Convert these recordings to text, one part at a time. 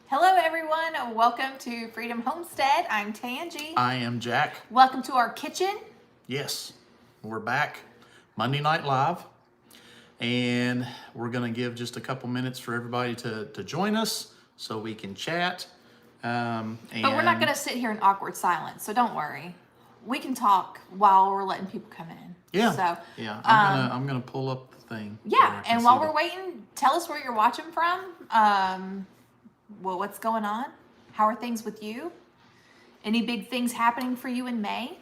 Hello everyone, welcome to Freedom Homestead. I'm Tangi. I am Jack. Welcome to our kitchen. Yes, we're back Monday Night Live, and we're going to give just a couple minutes for everybody to join us so we can chat. But we're not going to sit here in awkward silence, so don't worry. We can talk while we're letting people come in. Yeah, So, yeah. I'm gonna pull up the thing. yeah, and while we're waiting, tell us where you're watching from. Well, what's going on? How are things with you? Any big things happening for you in May?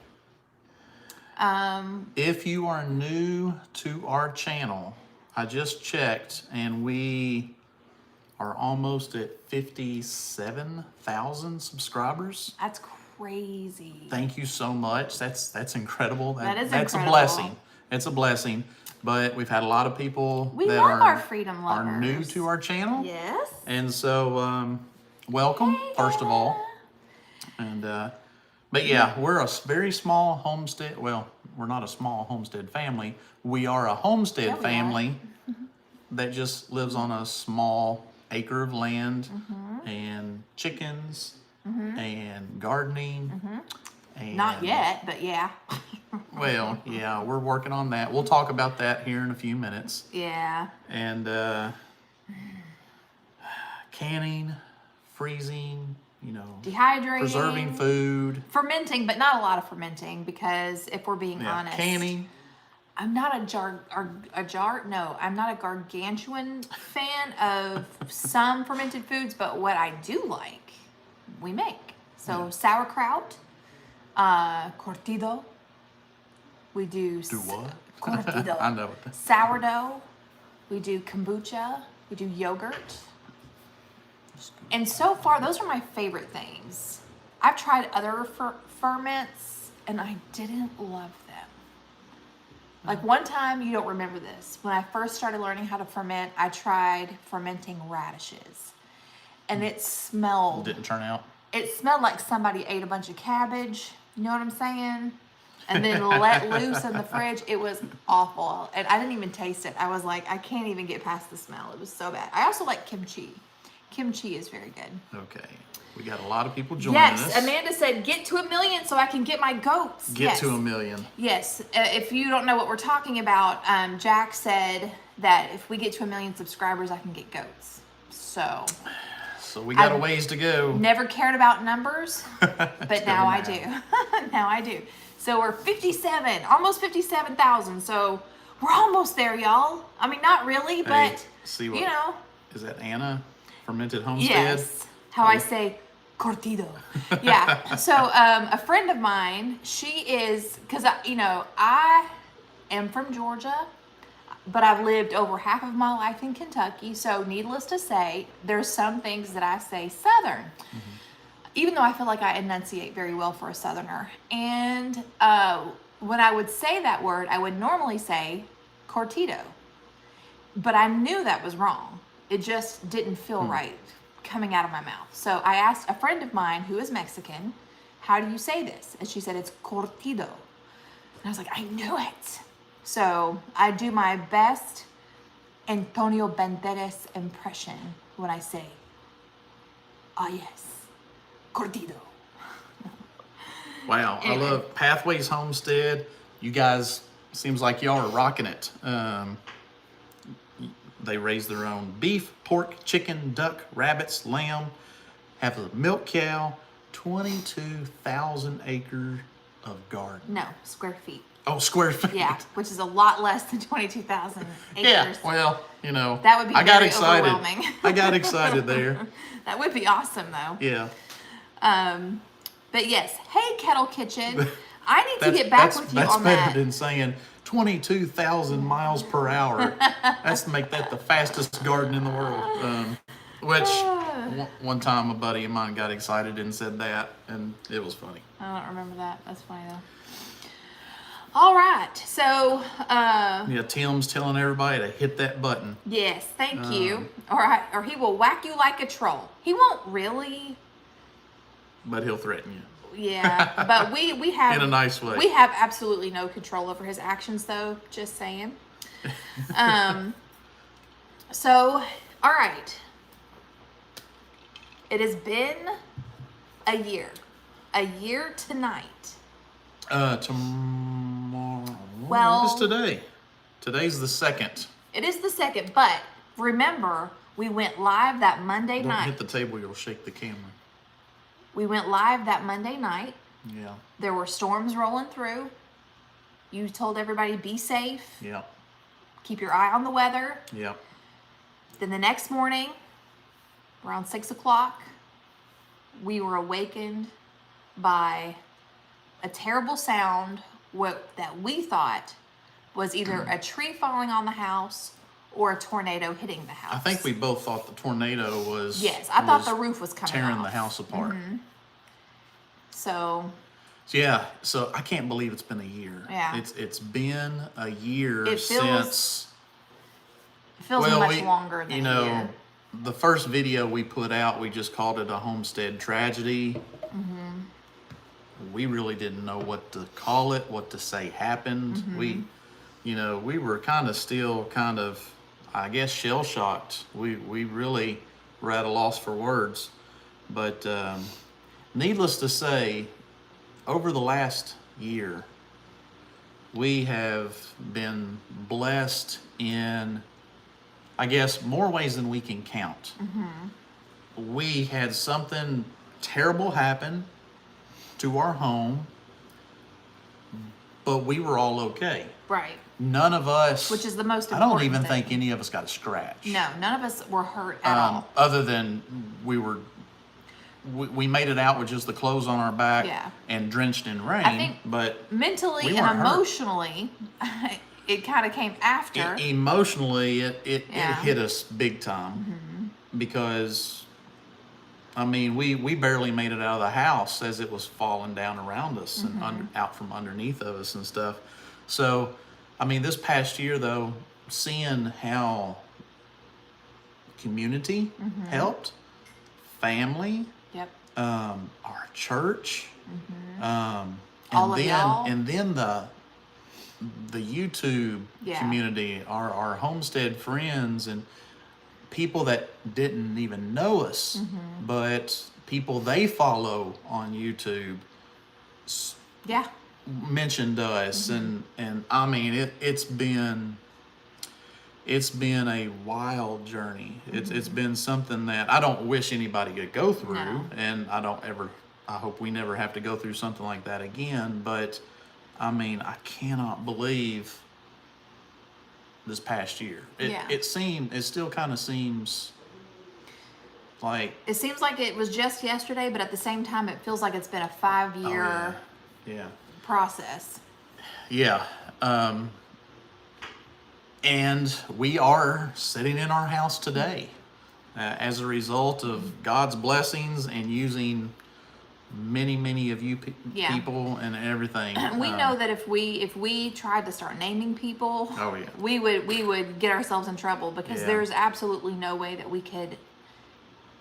If you are new to our channel, I just checked, and we are almost at 57,000 subscribers. That's crazy. Thank you so much. That's incredible. That's incredible. A blessing. It's a blessing. But we've had a lot of people We that love are our freedom lovers. are new to our channel. Yes. And so, welcome, first of all. And, but yeah, we're a very small homestead. Well, we're not a small homestead family. We are a homestead family that just lives on a small acre of land and chickens and gardening. And, Not yet, but yeah. well, yeah, we're working on that. We'll talk about that here in a few minutes. Yeah. And canning, freezing, Dehydrating. preserving food. Fermenting, but not a lot of fermenting because if we're being honest. Canning. I'm not I'm not a gargantuan fan of some fermented foods, but what I do like, we make. So sauerkraut, curtido. We do what? Curtido. I know it. Sourdough. We do kombucha. We do yogurt. And so far, those are my favorite things. I've tried other ferments, and I didn't love them. Like one time, you don't remember this. When I first started learning how to ferment, I tried fermenting radishes. And it smelled... Didn't turn out? It smelled like somebody ate a bunch of cabbage. You know what I'm saying? And then let loose in the fridge. It was awful. And I didn't even taste it. I was like, I can't even get past the smell. It was so bad. I also like kimchi. Kimchi is very good. Okay. We got a lot of people joining us. Yes. Amanda said, get to 1 million so I can get my goats. Get to 1 million. Yes. If you don't know what we're talking about, Jack said that if we get to 1 million subscribers, I can get goats. So we got a ways to go. Never cared about numbers, but now I do. Now I do. So we're 57, almost 57,000. So we're almost there, y'all. I mean, not really, but see what, you know. Is that Anna Fermented Homestead? Yes. How I say curtido. Yeah. So a friend of mine, she is, because I am from Georgia, but I've lived over half of my life in Kentucky. So needless to say, there's some things that I say Southern. Even though I feel like I enunciate very well for a Southerner. And when I would say that word, I would normally say cortido. But I knew that was wrong. It just didn't feel right coming out of my mouth. So I asked a friend of mine who is Mexican, how do you say this? And she said, it's cortido. And I was like, I knew it. So I do my best Antonio Banderas impression when I say, oh yes. Cortido. Wow, Anyway. I love Pathways Homestead. You guys, seems like y'all are rocking it. They raise their own beef, pork, chicken, duck, rabbits, lamb, have a milk cow, 22,000 acre of garden. No, square feet. Oh, square feet. Yeah, which is a lot less than 22,000 acres. Yeah, well, that would be I got very excited. overwhelming. I got excited there. That would be awesome, though. Yeah. But yes, hey, Kettle Kitchen. I need to get back with you on that. That's better than saying 22,000 miles per hour. That's to make that the fastest garden in the world. Which one time a buddy of mine got excited and said that, and it was funny. I don't remember that. That's funny, though. All right, so... yeah, Tim's telling everybody to hit that button. Yes, thank you. Or he will whack you like a troll. He won't really... But he'll threaten you. Yeah, but we have... In a nice way. We have absolutely no control over his actions, though, just saying. So, all right. It has been a year. A year tonight. Tomorrow. Well, what is today? Today's the 2nd. It is the 2nd, but remember, we went live that Monday Don't night. hit the table, you'll shake the camera. We went live that Monday night. Yeah. There were storms rolling through. You told everybody, be safe. Yeah. Keep your eye on the weather. Yeah. Then the next morning, around 6 o'clock, we were awakened by a terrible sound that we thought was either a tree falling on the house or a tornado hitting the house. I think we both thought the tornado was... Yes, I thought the roof was coming tearing off. the house apart. So so I can't believe it's been a year. Yeah. It's been a year It since... It feels much longer than a year. The first video we put out, we just called it a homestead tragedy. We really didn't know what to call it, what to say happened. We were still I guess, shell-shocked. We really were at a loss for words. But needless to say, over the last year, we have been blessed in, I guess, more ways than we can count. We had something terrible happen to our home, but we were all okay. Right. None of us... Which is the most I important don't even thing. think any of us got a scratch. No, none of us were hurt at all. Other than we made it out with just the clothes on our back and drenched in rain. I think but mentally we and weren't hurt. Emotionally, it kind of came after. Emotionally, it hit us big time because, I mean, we barely made it out of the house as it was falling down around us and out from underneath of us and stuff. So, I mean, this past year, though, seeing how community helped, family, our church, All of then y'all. and then the YouTube community, our homestead friends and people that didn't even know us, but people they follow on YouTube mentioned us, and I mean it's been a wild journey. It's been something that I don't wish anybody could go through, and I hope we never have to go through something like that again. But I mean, I cannot believe this past year. It still kind of seems like... It seems like it was just yesterday, but at the same time, it feels like it's been a 5-year process. Yeah. And we are sitting in our house today as a result of God's blessings and using many of you people and everything. We know that if we tried to start naming people, we would get ourselves in trouble, because there's absolutely no way that we could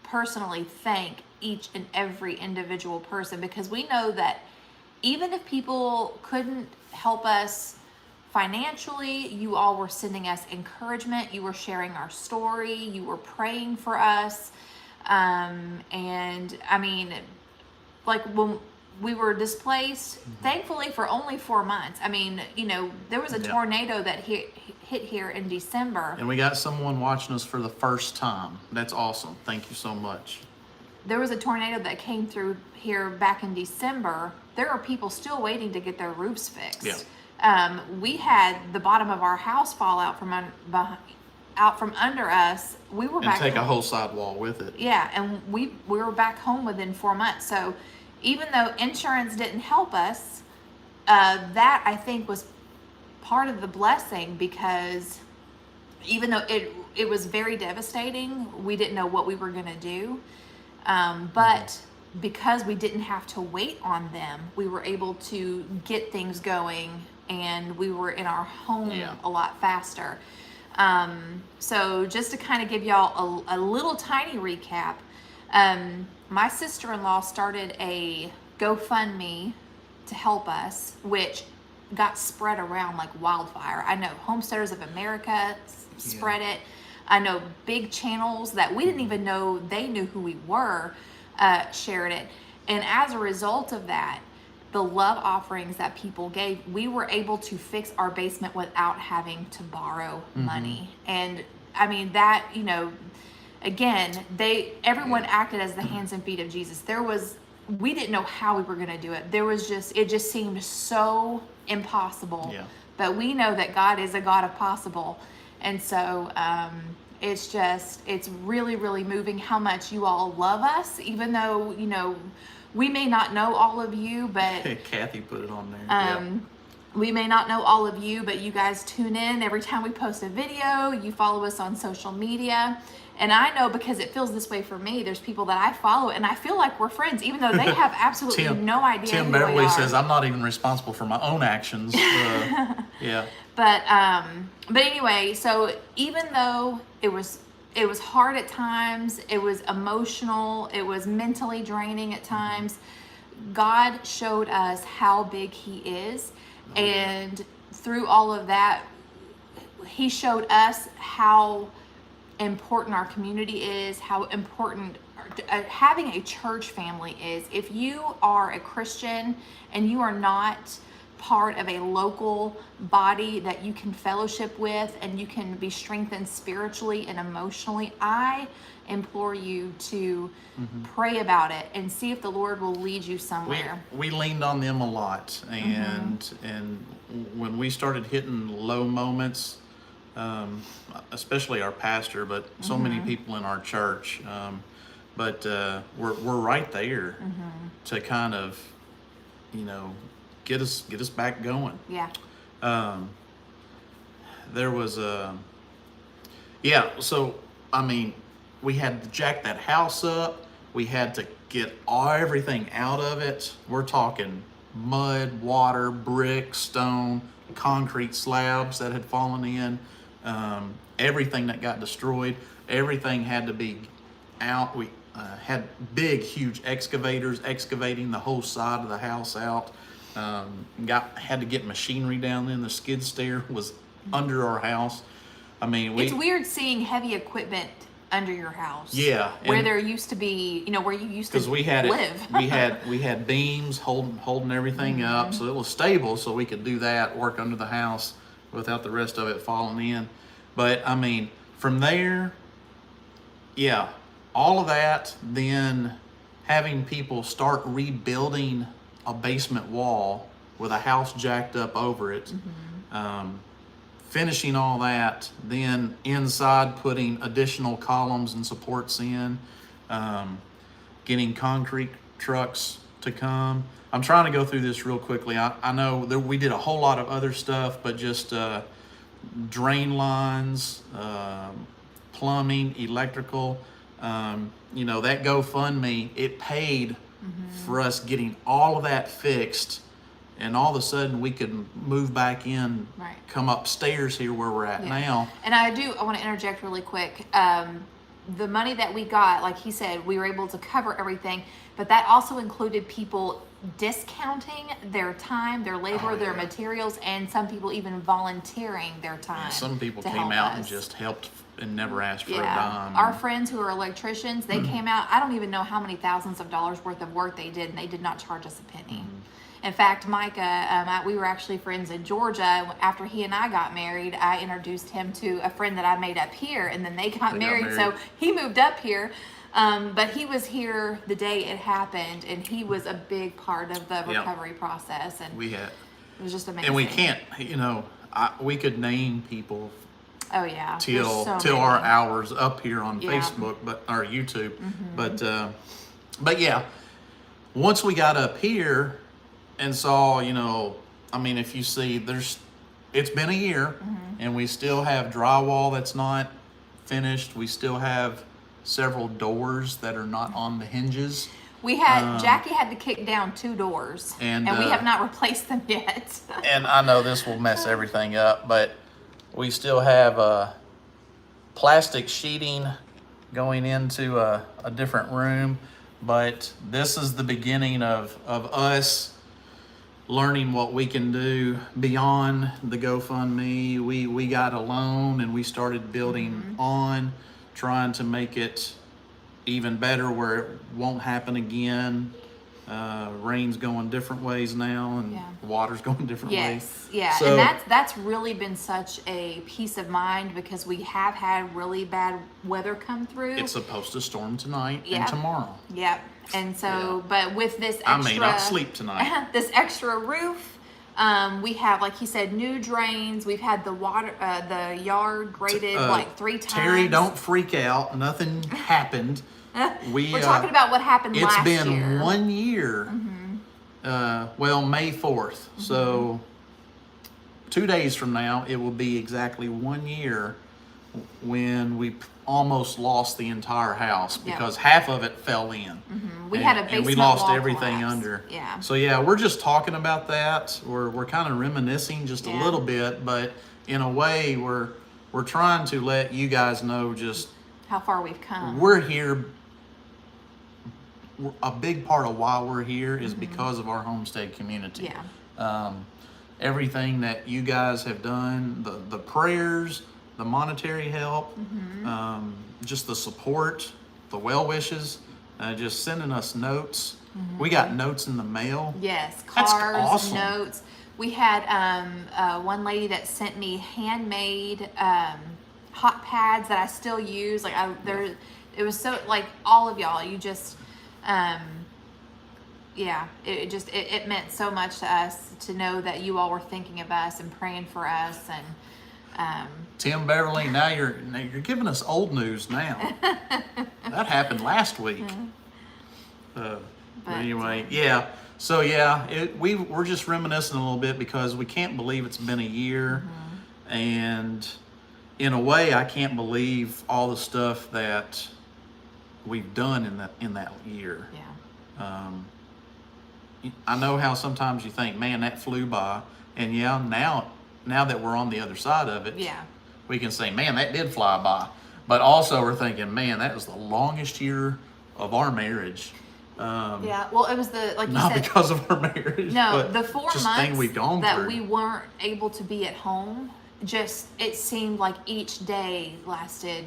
personally thank each and every individual person, because we know that even if people couldn't help us financially, you all were sending us encouragement, you were sharing our story, you were praying for us, and I mean, like when we were displaced, thankfully for only 4 months. I mean, there was a tornado that hit here in December. And we got someone watching us for the first time. That's awesome. Thank you so much. There was a tornado that came through here back in December. There are people still waiting to get their roofs fixed. Yeah. We had the bottom of our house fall out from under us. We were back take a whole sidewall with it. Yeah, and we were back home within 4 months. So even though insurance didn't help us, that I think was part of the blessing, because even though it was very devastating, we didn't know what we were going to do. But because we didn't have to wait on them, we were able to get things going, and we were in our home a lot faster. So just to kind of give y'all a little tiny recap, my sister-in-law started a GoFundMe to help us, which got spread around like wildfire. I know Homesteaders of America spread it. I know big channels that we didn't even know they knew who we were shared it. And as a result of that, the love offerings that people gave, we were able to fix our basement without having to borrow money. And I mean that, you know, again, everyone acted as the hands and feet of Jesus. We didn't know how we were going to do it. It just seemed so impossible. Yeah. But we know that God is a God of possible. And so it's really, really moving how much you all love us, even though, you know, we may not know all of you, but Kathy put it on there. we may not know all of you, but you guys tune in every time we post a video. You follow us on social media. And I know, because it feels this way for me, there's people that I follow and I feel like we're friends, even though they have absolutely no idea Tim who Beverly we are. says, I'm not even responsible for my own actions. Yeah. But anyway, so even though it was hard at times, it was emotional, it was mentally draining at times, God showed us how big He is. And through all of that, He showed us how important our community is, how important having a church family is. If you are a Christian and you are not part of a local body that you can fellowship with and you can be strengthened spiritually and emotionally, I implore you to pray about it and see if the Lord will lead you somewhere. We leaned on them a lot, and when we started hitting low moments, especially our pastor, but so many people in our church, but we're right there to kind of, you know, get us back going. Yeah. There was so I mean, we had to jack that house up. We had to get everything out of it. We're talking mud, water, brick, stone, concrete slabs that had fallen in, everything that got destroyed. Everything had to be out. We had big, huge excavators excavating the whole side of the house out. Had to get machinery down in. The skid steer was under our house. I mean, it's weird seeing heavy equipment under your house. Yeah, where there used to be, you know, where you used to live. Because we had beams holding everything up, so it was stable, so we could do that, work under the house without the rest of it falling in. But I mean, from there, yeah, all of that, then having people start rebuilding a basement wall with a house jacked up over it, finishing all that, then inside putting additional columns and supports in, getting concrete trucks to come. I'm trying to go through this real quickly. I know we did a whole lot of other stuff, but just drain lines, plumbing, electrical, you know, that GoFundMe, it paid for us getting all of that fixed, and all of a sudden we could move back in, come upstairs here where we're at now. And I want to interject really quick. The money that we got, like he said, we were able to cover everything, but that also included people discounting their time, their labor, their materials, and some people even volunteering their time. Some people came out and just helped and never asked for a dime. Our friends who are electricians, they came out. I don't even know how many thousands of dollars worth of work they did, and they did not charge us a penny. In fact, Micah, we were actually friends in Georgia. After he and I got married, I introduced him to a friend that I made up here, and then they got married. So he moved up here, but he was here the day it happened, and he was a big part of the recovery process. And it was just amazing. And we can't, you know, we could name people. Oh yeah, till our hours up here on Facebook, or YouTube, but yeah, once we got up here and saw, you know, I mean, if you see, it's been a year, and we still have drywall that's not finished. We still have several doors that are not on the hinges. We had Jackie had to kick down 2 doors, and we have not replaced them yet. And I know this will mess everything up, but we still have plastic sheeting going into a different room. But this is the beginning of us learning what we can do beyond the GoFundMe. We got a loan and we started building on, trying to make it even better where it won't happen again. Rain's going different ways now, and water's going different ways. Yeah, So, and that's really been such a peace of mind because we have had really bad weather come through. it's supposed to storm tonight and tomorrow. Yep. And so, but with this extra, I may not sleep tonight. This extra roof, we have, like he said, new drains. We've had the water, the yard graded like 3 times. Terry, don't freak out. Nothing happened. We're talking about what happened last year. It's been 1 year. Well, May 4th. So 2 days from now, it will be exactly 1 year when we almost lost the entire house because half of it fell in. We had a basement and we lost wall everything collapse. under. Yeah. So yeah, we're just talking about that. We're kind of reminiscing just a little bit, but in a way, we're trying to let you guys know just how far we've come. We're here. A big part of why we're here is because of our Homestead community. Everything that you guys have done, the prayers, the monetary help, just the support, the well wishes, just sending us notes. We got notes in the mail. Yes, That's cards, awesome. notes. We had one lady that sent me handmade hot pads that I still use. Like it was so, like, all of y'all. You just, it meant so much to us to know that you all were thinking of us and praying for us. And Tim Beverly, now you're giving us old news now. That happened last week. But anyway, So we're just reminiscing a little bit because we can't believe it's been a year, and in a way, I can't believe all the stuff that we've done in that year. I know how sometimes you think, man, that flew by, and now that we're on the other side of it, we can say, man, that did fly by. But also we're thinking, man, that was the longest year of our marriage. Well, it was like you not said, because of our marriage. no, but the 4 just months thing we've gone that through. we weren't able to be at home, just, it seemed like each day lasted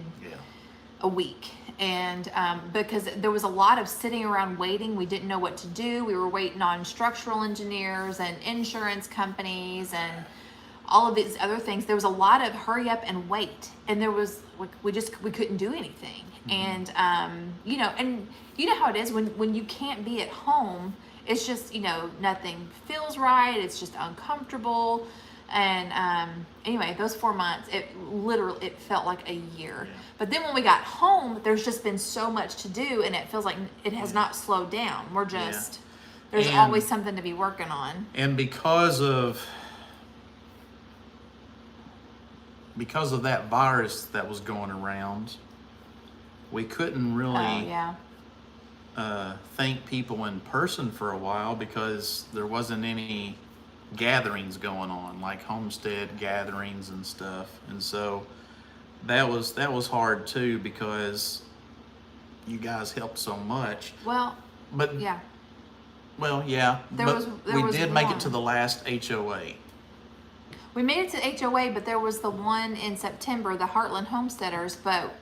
a week. And because there was a lot of sitting around waiting, we didn't know what to do. We were waiting on structural engineers and insurance companies and all of these other things. There was a lot of hurry up and wait, and there was, like, we couldn't do anything. And and you know how it is when you can't be at home. It's just, nothing feels right. It's just uncomfortable. And anyway, those 4 months, it felt like a year. But then when we got home, there's just been so much to do, and it feels like it has not slowed down. We're just, there's always something to be working on. And because of that virus that was going around, we couldn't really thank people in person for a while because there wasn't any gatherings going on, like Homestead gatherings and stuff. And so that was hard too, because you guys helped so much. Well, but we did make it to the last HOA. We made it to HOA, but there was the one in September, the Heartland Homesteaders,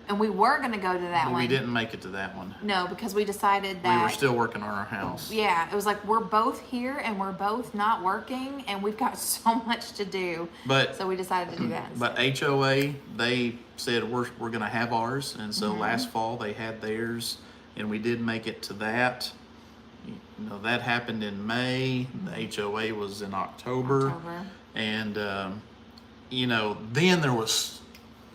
and we were going to go to that one. We didn't make it to that one. No, because we decided that... We were still working on our house. Yeah, it was like, we're both here, and we're both not working, and we've got so much to do. So we decided to do that instead. But HOA, they said, we're going to have ours, and so last fall they had theirs, and we did make it to that. That happened in May. The HOA was in October. And, then there was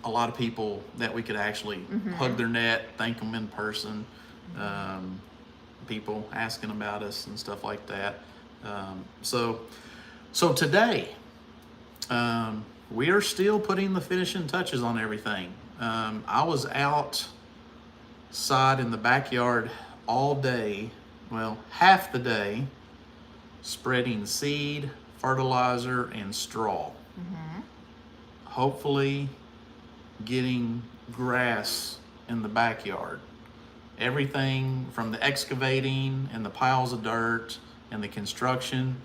a lot of people that we could actually hug their neck, thank them in person, people asking about us and stuff like that. So today, we are still putting the finishing touches on everything. I was outside in the backyard all day, well, half the day, spreading seed, fertilizer, and straw. Hopefully getting grass in the backyard. Everything from the excavating and the piles of dirt and the construction,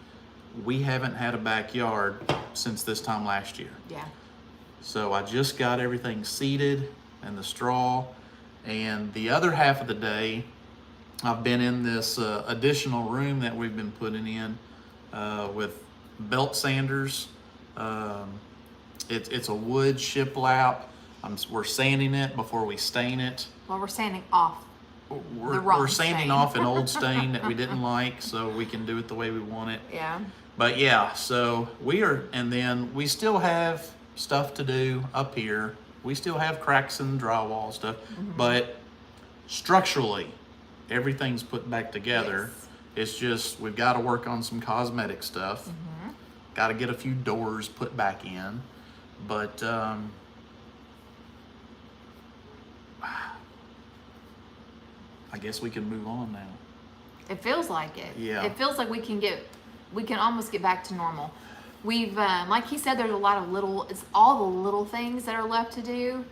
we haven't had a backyard since this time last year. Yeah. So I just got everything seeded and the straw. And the other half of the day, I've been in this additional room that we've been putting in with belt sanders. It's a wood shiplap. We're sanding it before we stain it. Well, we're sanding off. We're sanding off an old stain that we didn't like, so we can do it the way we want it. Yeah. But yeah, so and then we still have stuff to do up here. We still have cracks in the drywall stuff, but structurally, everything's put back together. Yes. It's just, we've got to work on some cosmetic stuff. Got to get a few doors put back in, but I guess we can move on now. It feels like it. Yeah. It feels like we can almost get back to normal. We've, like he said, there's a lot of it's all the little things that are left to do.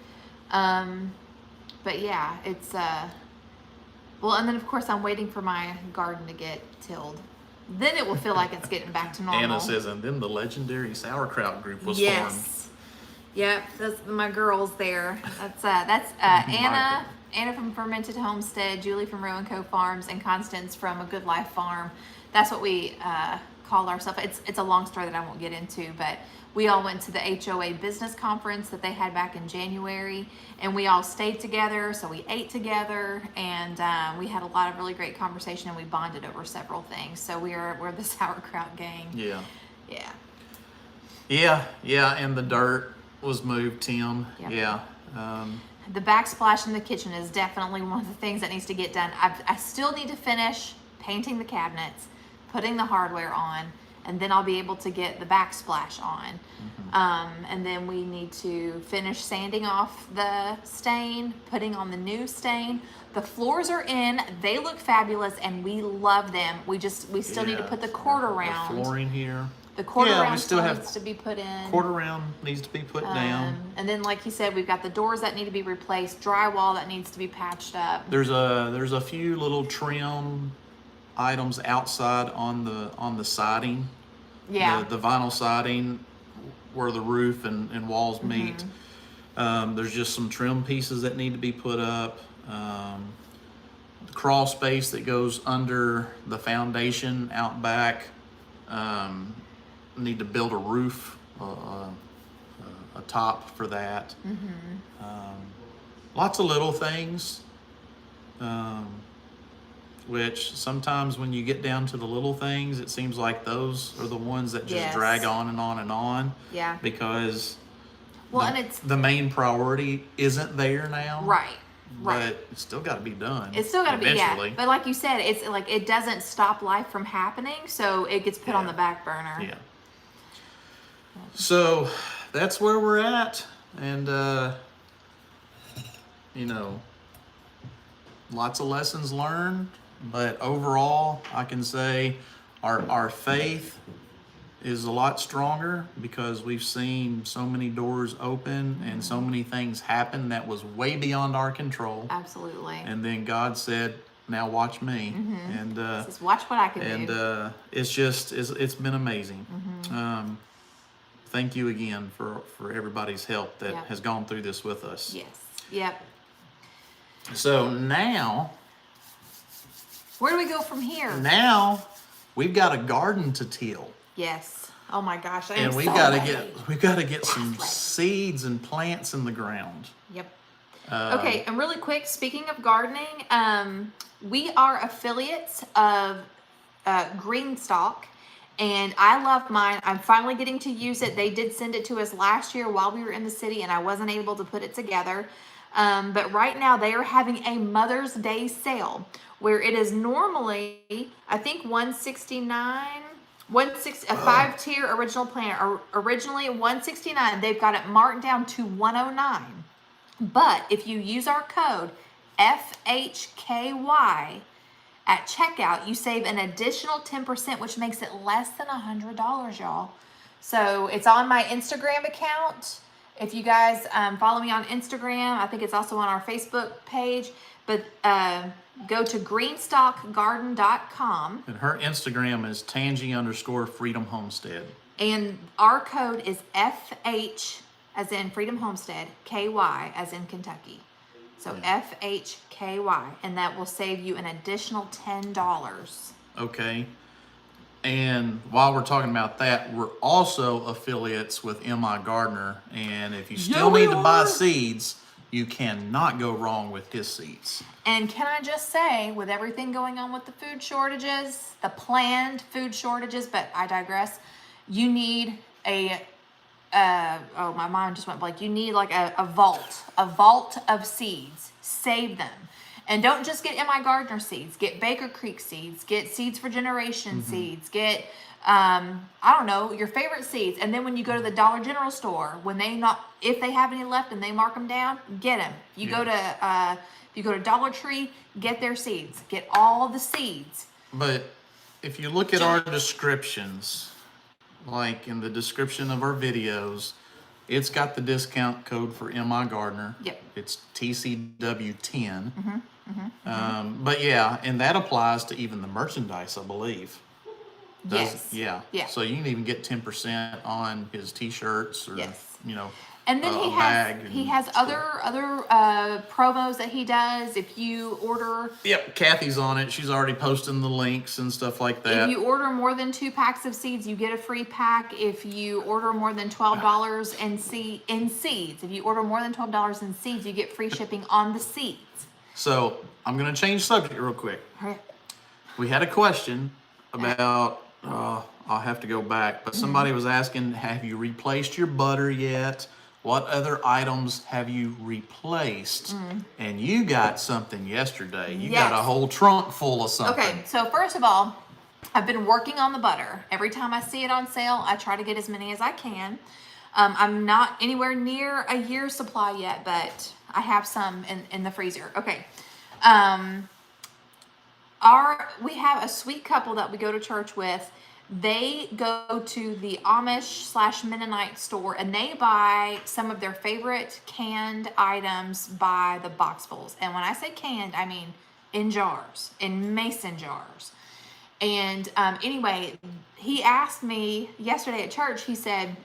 But yeah, it's, well, and then of course I'm waiting for my garden to get tilled. Then it will feel like it's getting back to normal. Anna says, and then the legendary sauerkraut group was yes. formed. Yep, that's my girls there. That's Anna from Fermented Homestead, Julie from Row & Co Farms, and Constance from A Good Life Farm. That's what we call ourselves. It's a long story that I won't get into, but we all went to the HOA business conference that they had back in January, and we all stayed together, so we ate together, and we had a lot of really great conversation, and we bonded over several things. So we're the sauerkraut gang. Yeah. Yeah. Yeah, and the dirt was moved, Tim. Yep. Yeah. The backsplash in the kitchen is definitely one of the things that needs to get done. I still need to finish painting the cabinets, putting the hardware on, and then I'll be able to get the backsplash on. And then we need to finish sanding off the stain, putting on the new stain. The floors are in, they look fabulous, and we love them. We still need to put the quarter round. The flooring here. The quarter round we still have needs to be put in. Quarter round needs to be put down. And then, like he said, we've got the doors that need to be replaced, drywall that needs to be patched up. There's a few little trim items outside on the siding. Yeah. The vinyl siding where the roof and walls meet. There's just some trim pieces that need to be put up. The crawl space that goes under the foundation out back. Need to build a roof, a top for that. Lots of little things, which sometimes when you get down to the little things, it seems like those are the ones that just drag on and on and on. Yeah. Because and it's the main priority isn't there now. Right. But it's still got to be done. It's still got to be, eventually. yeah. But like you said, it's like it doesn't stop life from happening, so it gets put on the back burner. Yeah. So that's where we're at, and lots of lessons learned. But overall, I can say our faith is a lot stronger because we've seen so many doors open and so many things happen that was way beyond our control. Absolutely. And then God said, now watch me. And just watch what I can do. And it's been amazing. Thank you again for everybody's help that has gone through this with us. Yes. Yep. So now, where do we go from here? Now we've got a garden to till. Yes. Oh my gosh. And we've got to get some seeds and plants in the ground. Yep. Okay, and really quick, speaking of gardening, we are affiliates of Greenstock, and I love mine. I'm finally getting to use it. They did send it to us last year while we were in the city, and I wasn't able to put it together. But right now they are having a Mother's Day sale where it is normally, I think, $169. A 5-tier original plan. Originally $169. They've got it marked down to $109. But if you use our code FHKY at checkout, you save an additional 10%, which makes it less than $100, y'all. So it's on my Instagram account. If you guys follow me on Instagram, I think it's also on our Facebook page, but go to greenstockgarden.com. And her Instagram is Tangy_Freedom Homestead. And our code is FH as in Freedom Homestead, KY as in Kentucky. So FHKY, and that will save you an additional $10. Okay. And while we're talking about that, we're also affiliates with M.I. Gardner. And if you still need to buy seeds, you cannot go wrong with his seeds. And can I just say, with everything going on with the food shortages, the planned food shortages, but I digress, you need my mind just went blank. You need like a vault of seeds. Save them. And don't just get M.I. Gardner seeds. Get Baker Creek seeds. Get Seeds for Generation seeds. Get, I don't know, your favorite seeds. And then when you go to the Dollar General store, if they have any left and they mark them down, get them. You go to Dollar Tree, get their seeds. Get all the seeds. But if you look at our descriptions, like in the description of our videos, it's got the discount code for M.I. Gardner. Yep. It's TCW10. But yeah, and that applies to even the merchandise, I believe. Yes. Yeah. So you can even get 10% on his T-shirts or, And then he has other promos that he does. If you order, Yep, Kathy's on it. She's already posting the links and stuff like that. if you order more than 2 packs of seeds, you get a free pack. If you order more than $12 in seeds, if you order more than $12 in seeds, you get free shipping on the seeds. So I'm gonna change subject real quick. All right. We had a question about. I'll have to go back, but somebody was asking, have you replaced your butter yet? What other items have you replaced? And you got something yesterday. You got a whole trunk full of something. Okay, so first of all, I've been working on the butter. Every time I see it on sale, I try to get as many as I can. I'm not anywhere near a year's supply yet, but I have some in the freezer. Okay. We have a sweet couple that we go to church with. They go to the Amish/Mennonite store and they buy some of their favorite canned items by the boxfuls. And when I say canned, I mean in jars, in mason jars. And anyway, he asked me yesterday at church, he said,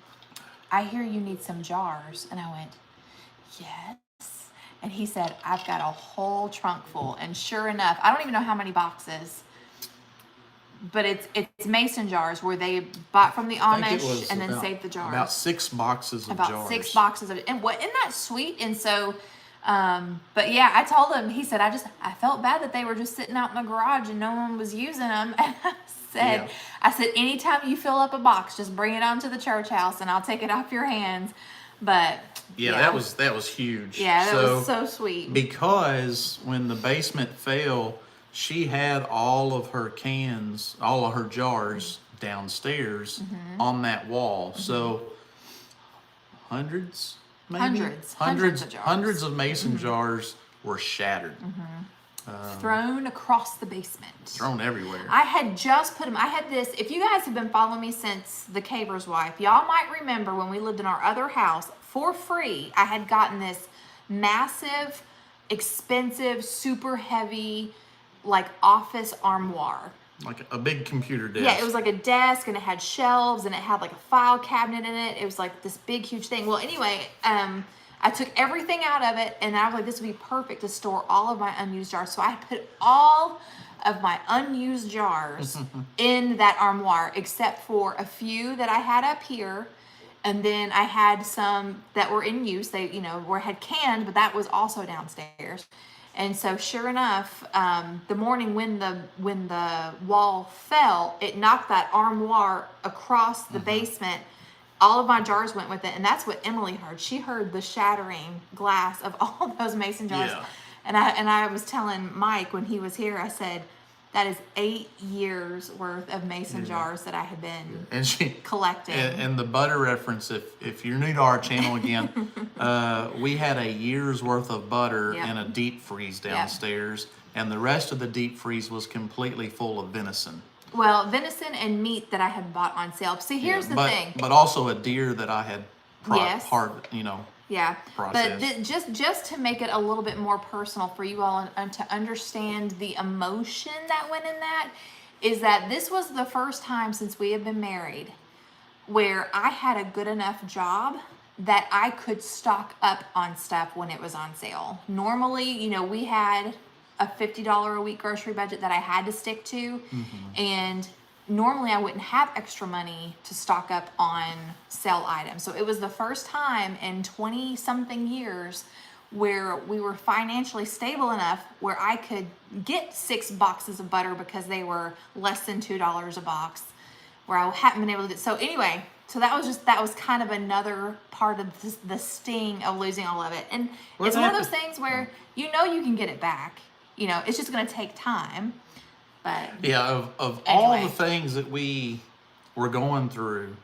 I hear you need some jars. And I went, yes. And he said, I've got a whole trunk full. And sure enough, I don't even know how many boxes, but it's mason jars where they bought from the Amish and then saved the jars. About 6 boxes of jars. About 6 boxes of it. And isn't that sweet? And so, but yeah, I told him, he said, I felt bad that they were just sitting out in the garage and no one was using them. And I said, anytime you fill up a box, just bring it onto the church house and I'll take it off your hands. But that was huge. Yeah, that was so sweet. Because when the basement fell, she had all of her cans, all of her jars downstairs on that wall. So hundreds of mason jars were shattered. Thrown across the basement. Thrown everywhere. I had just put them, I had this, if you guys have been following me since The Caver's Wife, y'all might remember when we lived in our other house, for free, I had gotten this massive, expensive, super heavy, like office armoire. Like a big computer desk. Yeah, it was like a desk and it had shelves and it had like a file cabinet in it. It was like this big, huge thing. Well, anyway, I took everything out of it and I was like, this would be perfect to store all of my unused jars. So I put all of my unused jars in that armoire, except for a few that I had up here. And then I had some that were in use. They, had canned, but that was also downstairs. And so sure enough, the morning when the wall fell, it knocked that armoire across the basement. All of my jars went with it, and that's what Emily heard. She heard the shattering glass of all those mason jars. Yeah. And I was telling Mike when he was here, I said, that is 8 years worth of mason jars that I have been collecting. And the butter reference, if you're new to our channel again, we had a year's worth of butter in a deep freeze downstairs, and the rest of the deep freeze was completely full of venison. Well, venison and meat that I had bought on sale. See, here's the thing. But also a deer that I had Yes. Yeah, process. but just to make it a little bit more personal for you all and to understand the emotion that went in that, is that this was the first time since we have been married where I had a good enough job that I could stock up on stuff when it was on sale. Normally, we had a $50 a week grocery budget that I had to stick to, and normally I wouldn't have extra money to stock up on sale items. So it was the first time in 20 something years where we were financially stable enough where I could get 6 boxes of butter because they were less than $2 a box, where I hadn't been able to do. So anyway, so that was kind of another part of the sting of losing all of it. And it's one of those things where you can get it back. It's just going to take time. But yeah, of all the things that we were going through,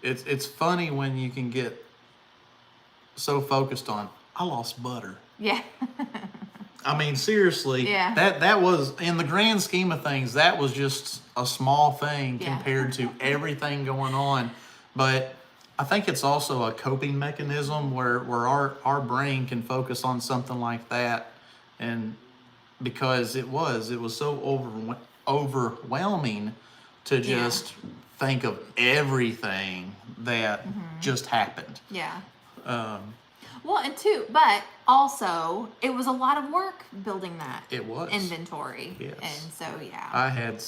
it's funny when you can get so focused on, I lost butter. Yeah. I mean, seriously, Yeah. that was, in the grand scheme of things, that was just a small thing compared to everything going on. But I think it's also a coping mechanism where our brain can focus on something like that, and because it was so overwhelming to just think of everything that just happened. Yeah. Well, but also it was a lot of work building that. It was inventory. Yes. And so I had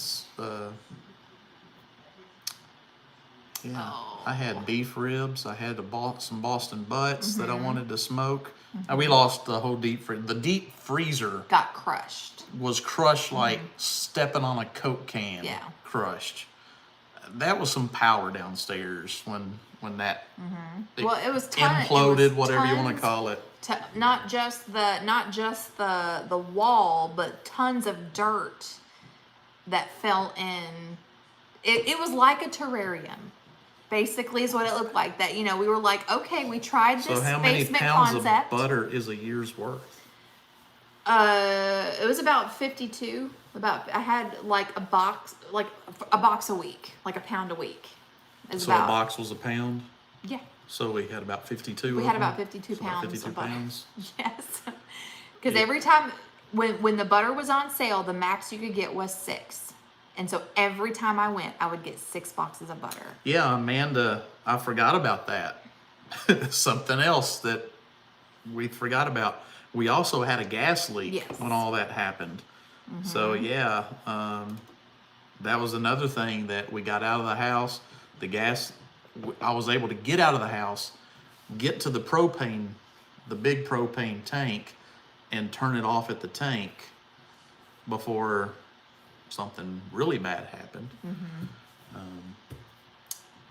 I had beef ribs. I had some Boston butts that I wanted to smoke. We lost the whole deep freezer. The deep freezer got crushed. Was crushed like stepping on a Coke can. Yeah. Crushed. That was some power downstairs when that Well, it was imploded, whatever you want to call it. Not just the wall, but tons of dirt that fell in. It was like a terrarium, basically, is what it looked like. That we were like, okay, we tried this So how many basement pounds concept. of butter is a year's worth? It was about 52. I had like a box a week, like a pound a week. A box was a pound? Yeah. So we had about 52. We had about 52 pounds. 52 of butter. pounds. Yes. Because every time when the butter was on sale, the max you could get was 6. And so every time I went, I would get 6 boxes of butter. Yeah, Amanda, I forgot about that. Something else that we forgot about. We also had a gas leak when all that happened. So yeah, that was another thing that we got out of the house. The gas, I was able to get out of the house, get to the big propane tank, and turn it off at the tank before something really bad happened.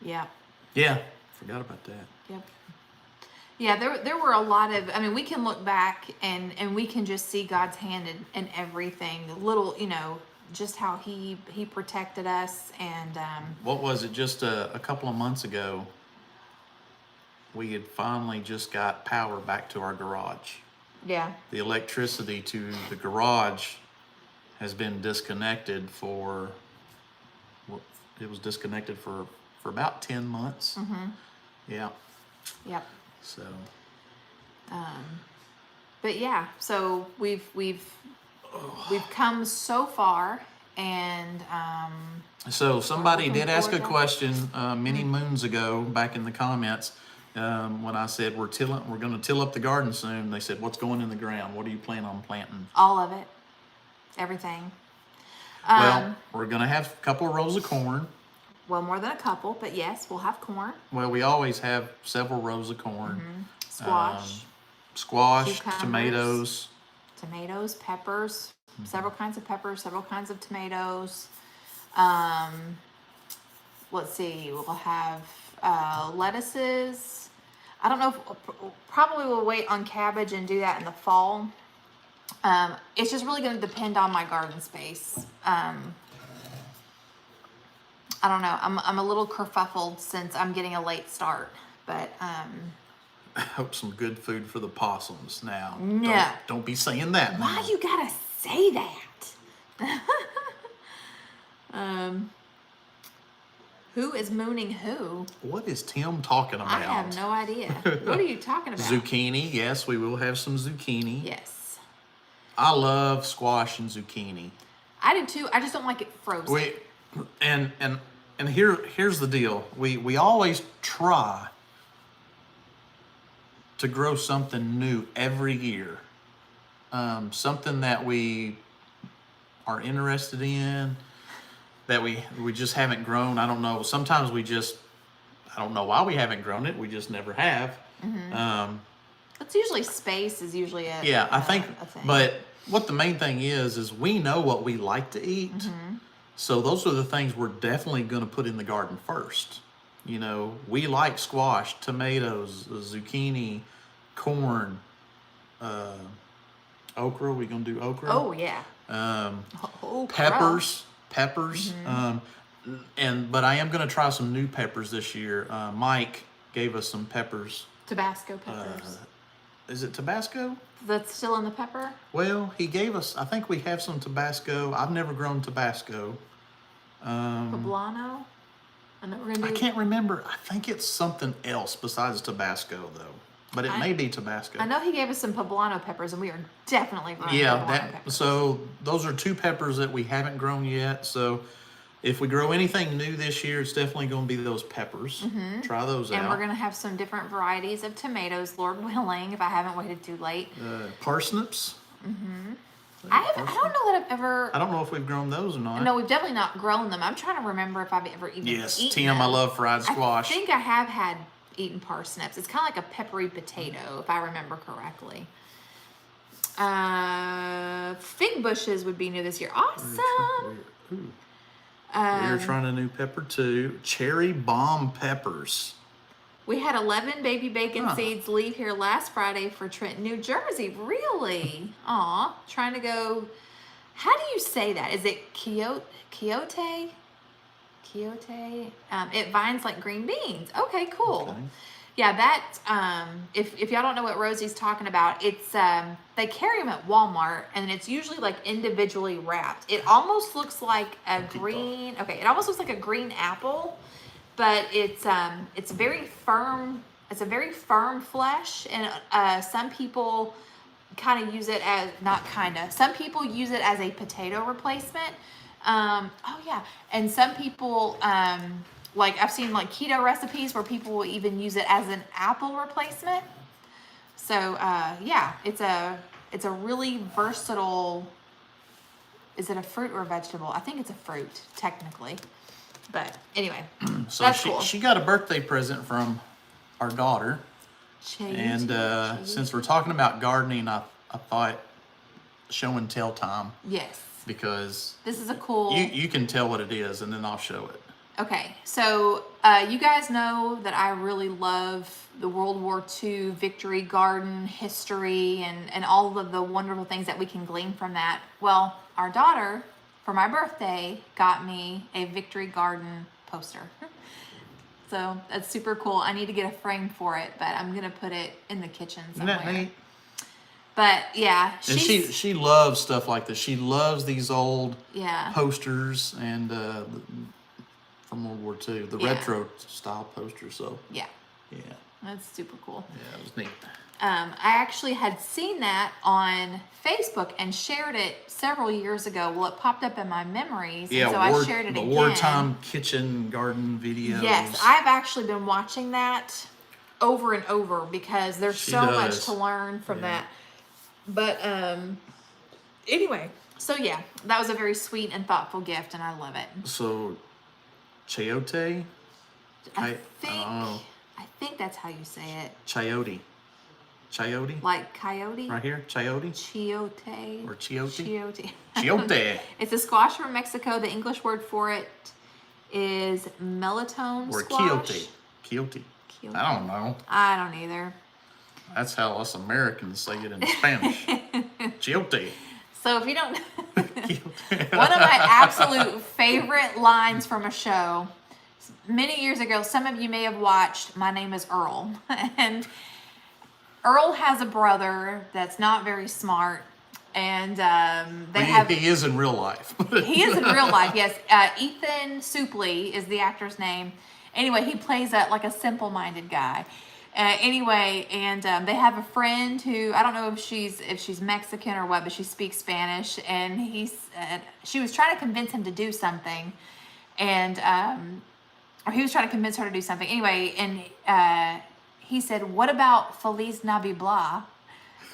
Yeah. Yeah, forgot about that. Yep. Yeah, there were a lot of, we can look back and we can just see God's hand in everything. The little, just how he protected us. And what was it, just a couple of months ago, we had finally just got power back to our garage. Yeah. The electricity to the garage has been disconnected it was disconnected for about 10 months. Yeah. Yep. So but yeah, so we've come so far. And so somebody did ask a question many moons ago back in the comments when I said we're going to till up the garden soon. They said, what's going in the ground? What do you plan on planting? All of it. Everything. Well, we're going to have a couple of rows of corn. Well, more than a couple, but yes, we'll have corn. Well, we always have several rows of corn. Squash, tomatoes. Tomatoes, peppers, several kinds of peppers, several kinds of tomatoes. Let's see, we'll have lettuces. I don't know probably we'll wait on cabbage and do that in the fall. It's just really going to depend on my garden space. I don't know. I'm a little kerfuffled since I'm getting a late start, but I hope some good food for the possums now. No. Don't be saying that. Why you gotta say that? Who is mooning who? What is Tim talking about? I have no idea. What are you talking about? Zucchini. Yes, we will have some zucchini. Yes. I love squash and zucchini. I do too. I just don't like it frozen. And here's the deal. We always try to grow something new every year. Something that we are interested in, that we just haven't grown. I don't know. Sometimes I don't know why we haven't grown it. We just never have. Mm-hmm. It's usually space is usually a yeah. I think, a thing. but what the main thing is we know what we like to eat. Mm-hmm. So those are the things we're definitely going to put in the garden first. You know, we like squash, tomatoes, zucchini, corn, okra. We gonna do okra? Oh yeah. Peppers. Mm-hmm. But I am gonna try some new peppers this year. Mike gave us some peppers. Tabasco peppers. Is it Tabasco? That's still in the pepper? Well, he gave us. I think we have some Tabasco. I've never grown Tabasco. Poblano? I know we're gonna do. I can't remember. I think it's something else besides Tabasco, though. But it may be Tabasco. I know he gave us some poblano peppers, and we are definitely growing poblano peppers. So those are two peppers that we haven't grown yet. So if we grow anything new this year, it's definitely going to be those peppers. Mm-hmm. Try those out. And we're going to have some different varieties of tomatoes, Lord willing, if I haven't waited too late. Parsnips. Mm-hmm. I don't know that I've ever. I don't know if we've grown those or not. No, we've definitely not grown them. I'm trying to remember if I've ever even eaten Tim, them. I love fried squash. I think I have eaten parsnips. It's kind of like a peppery potato, if I remember correctly. Fig bushes would be new this year. Awesome. We're trying a new pepper too. Cherry bomb peppers. We had 11 baby bacon seeds leave here last Friday for Trenton, New Jersey. Really? Aw. Trying to go. How do you say that? Is it Quixote? Quixote? It vines like green beans. Okay, cool. Okay. Yeah, that, if y'all don't know what Rosie's talking about, it's, they carry them at Walmart, and it's usually like individually wrapped. It almost looks like a green, it almost looks like a green apple, but it's very firm. It's a very firm flesh, and some people kind of use it as, some people use it as a potato replacement. And some people, like I've seen like keto recipes where people will even use it as an apple replacement. So it's a really versatile. Is it a fruit or a vegetable? I think it's a fruit technically, but anyway, So that's cool. she got a birthday present from our daughter, and since we're talking about gardening, I thought show and tell time. Yes. Because this is a cool. You can tell what it is, and then I'll show it. Okay, so you guys know that I really love the World War II victory garden history and all of the wonderful things that we can glean from that. Well, our daughter, for my birthday, got me a victory garden poster. So that's super cool. I need to get a frame for it, but I'm going to put it in the kitchen somewhere. Isn't that neat? But yeah, and she loves stuff like this. She loves these old yeah. posters and from World War II, the retro style posters. So yeah, that's super cool. Yeah, it was neat. I actually had seen that on Facebook and shared it several years ago. Well, it popped up in my memories, and so I shared it again. The wartime kitchen garden videos. Yes, I've actually been watching that over and over because there's so much to learn from that. But anyway, so yeah, that was a very sweet and thoughtful gift, and I love it. So, chayote? I think that's how you say it. Chayote. Chayote? Like coyote? Right here, chayote? Chiote. Or chiote? Chiote. Chiote. It's a squash from Mexico. The English word for it is melitone or squash. Quiote. I don't know. I don't either. That's how us Americans say it in Spanish. Chiote. So if you don't, one of my absolute favorite lines from a show, many years ago, some of you may have watched My Name is Earl. And Earl has a brother that's not very smart. And He is in real life. he is in real life, yes. Ethan Supley is the actor's name. Anyway, he plays like a simple-minded guy. Anyway, and they have a friend who, I don't know if she's Mexican or what, but she speaks Spanish, and she was trying to convince him to do something, and or he was trying to convince her to do something. Anyway, and he said, "What about Feliz Navidad?"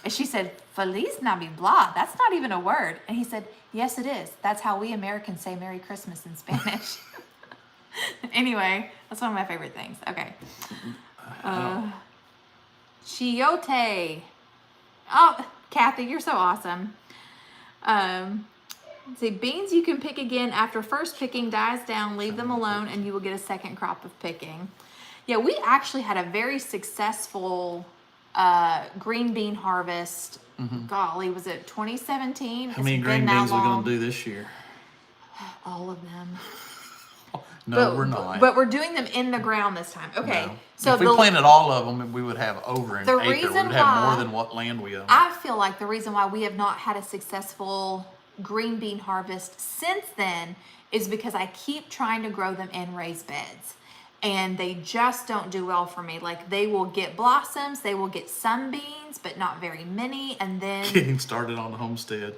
And she said, "Feliz Navidad? That's not even a word." And he said, "Yes, it is. That's how we Americans say Merry Christmas in Spanish." Anyway, that's one of my favorite things. Okay. Chiote. Oh, Kathy, you're so awesome. Let's see, beans you can pick again after first picking dies down. Leave them alone, and you will get a second crop of picking. Yeah, we actually had a very successful green bean harvest. Golly, was it 2017? How many green beans are we going to do this year? All of them. No, we're not. But we're doing them in the ground this time. Okay. No. So if we planted all of them, we would have over an acre. We would have more than what land we own. I feel like the reason why we have not had a successful green bean harvest since then is because I keep trying to grow them in raised beds. And they just don't do well for me. Like, they will get blossoms, they will get some beans, but not very many. And then getting started on the homestead.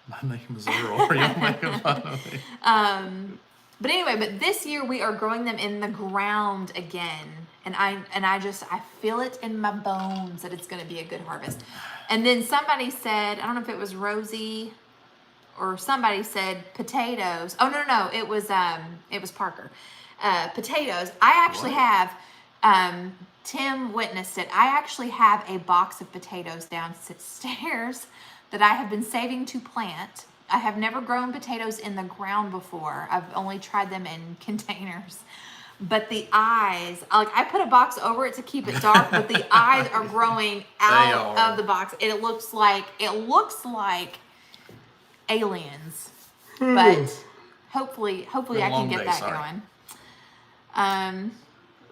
My name is Earl. Are you making fun of me? But anyway, but this year we are growing them in the ground again. And I feel it in my bones that it's going to be a good harvest. And then somebody said, I don't know if it was Rosie or somebody said potatoes. Oh, no, it was Parker. Potatoes. I actually have, Tim witnessed it. I actually have a box of potatoes downstairs that I have been saving to plant. I have never grown potatoes in the ground before. I've only tried them in containers. But the eyes, like, I put a box over it to keep it dark, but the eyes are growing out of the box. And it looks like aliens. But hopefully I can get that going.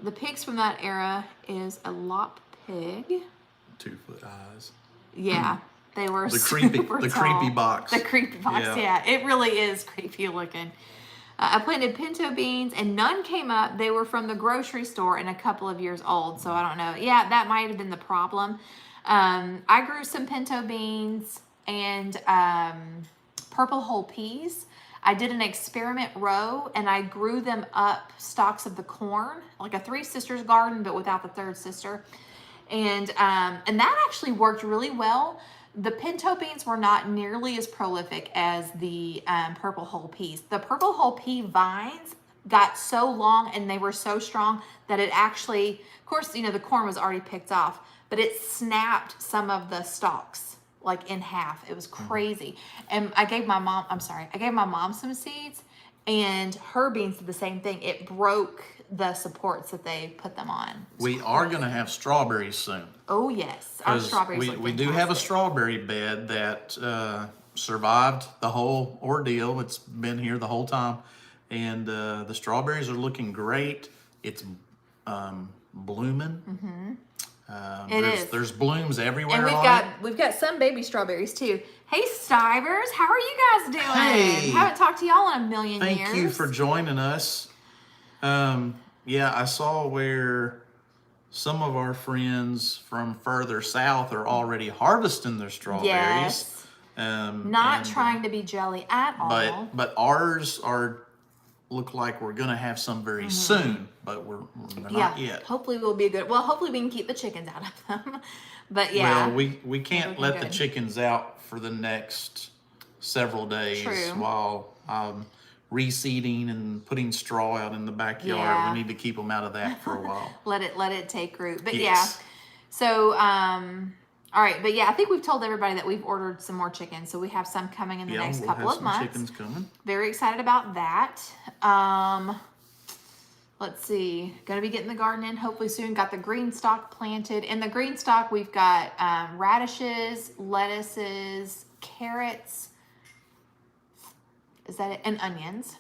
The pigs from that era is a lop pig. 2-foot eyes. Yeah. They were the creepy box. The creepy box, yeah. It really is creepy looking. I planted pinto beans and none came up. They were from the grocery store and a couple of years old, so I don't know. Yeah, that might have been the problem. I grew some pinto beans and purple whole peas. I did an experiment row and I grew them up stalks of the corn, like a Three Sisters garden, but without the third sister. And that actually worked really well. The pinto beans were not nearly as prolific as the purple whole peas. The purple whole pea vines got so long and they were so strong that it actually, of course, you know, the corn was already picked off, but it snapped some of the stalks like in half. It was crazy. And I gave my mom some seeds and her beans did the same thing. It broke the supports that they put them on. We are going to have strawberries soon. Oh yes, our strawberries. We do have a strawberry bed that survived the whole ordeal. It's been here the whole time, and the strawberries are looking great. It's blooming. Mm-hmm. There's blooms everywhere. And we've got some baby strawberries too. Hey Stivers, how are you guys doing? Hey, haven't talked to y'all in a million years. Thank you for joining us. Yeah, I saw where some of our friends from further south are already harvesting their strawberries. Yes. Not trying to be jelly at all. But ours look like we're gonna have some very soon, but we're not yet. Hopefully hopefully we can keep the chickens out of them. But yeah. Well, we can't let the chickens out for the next several days while reseeding and putting straw out in the backyard. Yeah. We need to keep them out of that for a while. let it take root. But yes. Yeah. So all right, but yeah, I think we've told everybody that we've ordered some more chickens, so we have some coming in the next couple of months. Chickens coming. Very excited about that. Let's see, gonna be getting the garden in hopefully soon. Got the green stock planted. In the green stock, we've got radishes, lettuces, carrots. Is that it? And onions.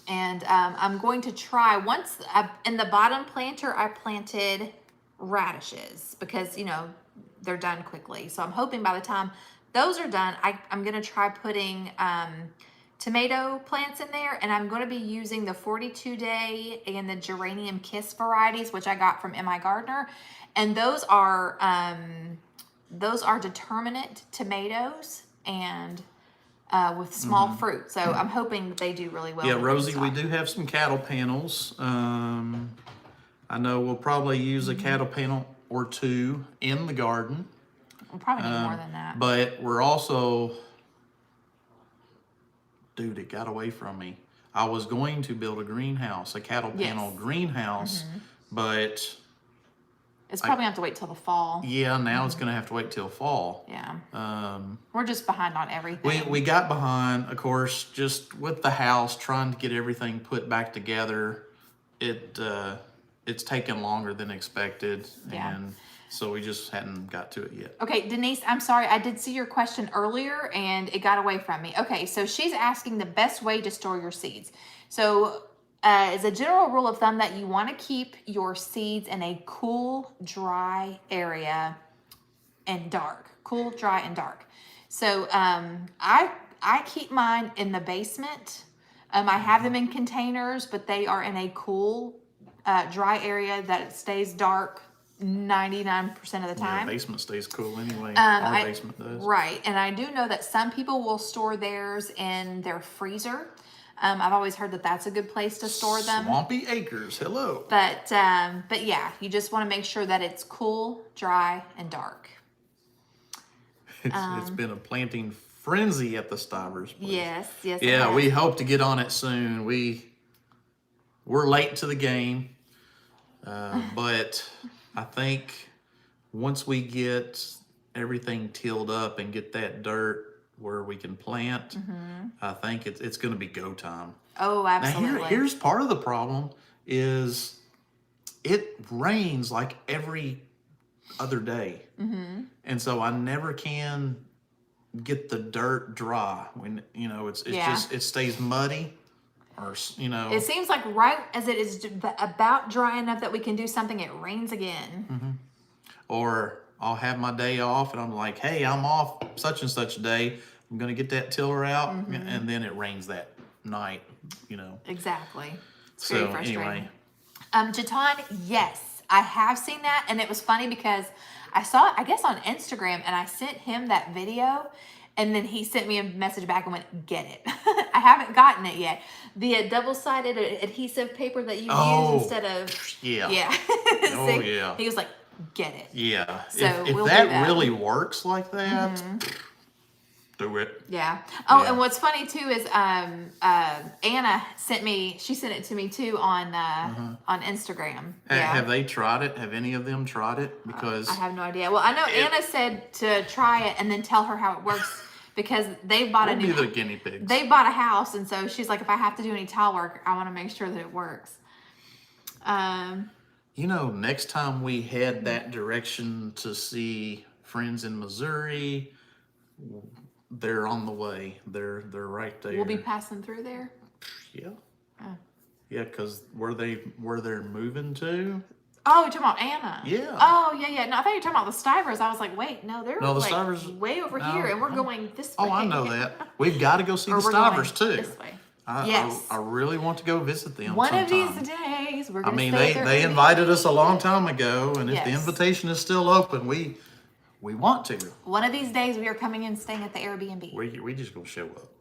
And I'm going to try in the bottom planter, I planted radishes because, you know, they're done quickly. So I'm hoping by the time those are done. I'm going to try putting tomato plants in there, and I'm going to be using the 42-day and the Geranium Kiss varieties, which I got from M.I. Gardner. And those are determinate tomatoes and with small fruit. So I'm hoping that they do really well. Yeah, with Rosie, this we stock. do have some cattle panels. I know we'll probably use a cattle panel or two in the garden. We'll probably need more than that. But we're also, dude, it got away from me. I was going to build a greenhouse, a cattle panel greenhouse, but It's probably have to wait till the fall. yeah, now it's going to have to wait till fall. Yeah. We're just behind on everything. We got behind, of course, just with the house, trying to get everything put back together. It's taken longer than expected, and so we just hadn't got to it yet. Okay, Denise, I'm sorry. I did see your question earlier, and it got away from me. Okay, so she's asking the best way to store your seeds. So as a general rule of thumb, that you want to keep your seeds in a cool, dry area and dark. Cool, dry, and dark. So I keep mine in the basement. I have them in containers, but they are in a cool, dry area that stays dark 99% of the time. Yeah, basement stays cool anyway. Our basement does. Right, and I do know that some people will store theirs in their freezer. I've always heard that that's a good place to store them. Swampy Acres, hello. But yeah, you just want to make sure that it's cool, dry, and dark. It's been a planting frenzy at the Stivers place. Yes. Yeah, we hope to get on it soon. We're late to the game, but I think once we get everything tilled up and get that dirt where we can plant, I think it's going to be go time. Oh, absolutely. Now here's part of the problem is it rains like every other day, and so I never can get the dirt dry when it's just it stays muddy. Or, it seems like right as it is about dry enough that we can do something, it rains again. Or I'll have my day off and I'm like, hey, I'm off such and such day. I'm going to get that tiller out. And then it rains that night, Exactly. It's So very frustrating. anyway. Jatan, yes, I have seen that. And it was funny because I saw it, I guess, on Instagram, and I sent him that video. And then he sent me a message back and went, get it. I haven't gotten it yet. The double-sided adhesive paper that you use instead of... Yeah. Yeah. Oh, So yeah. He was like, get it. Yeah. So if we'll that do that. really works like that, do it. Yeah. Oh, Yeah. and what's funny too is Anna sent it to me too on Instagram. Yeah. Have they tried it? Have any of them tried it? Because I have no idea. Well, I know Anna said to try it and then tell her how it works because they bought we'll be the guinea pigs. They bought a house, and so she's like, if I have to do any tile work, I want to make sure that it works. Next time we head that direction to see friends in Missouri, they're on the way. They're right there. We'll be passing through there. Yeah. Yeah, because where they're moving to. Oh, you're talking about Anna? Yeah. Oh, yeah. No, I thought you were talking about the Stivers. I was like, wait, no, they're No, the like Stivers- way over here, and we're going this way. Oh, I know that. We've got to go see Or the we're going Stivers too. this way. I really want to go visit them. One of sometime. these days, we're I going to mean, stay there. they invited us a long time ago, and if the Yes. invitation is still open, we want to. One of these days, we are coming and staying at the Airbnb. We just gonna show up.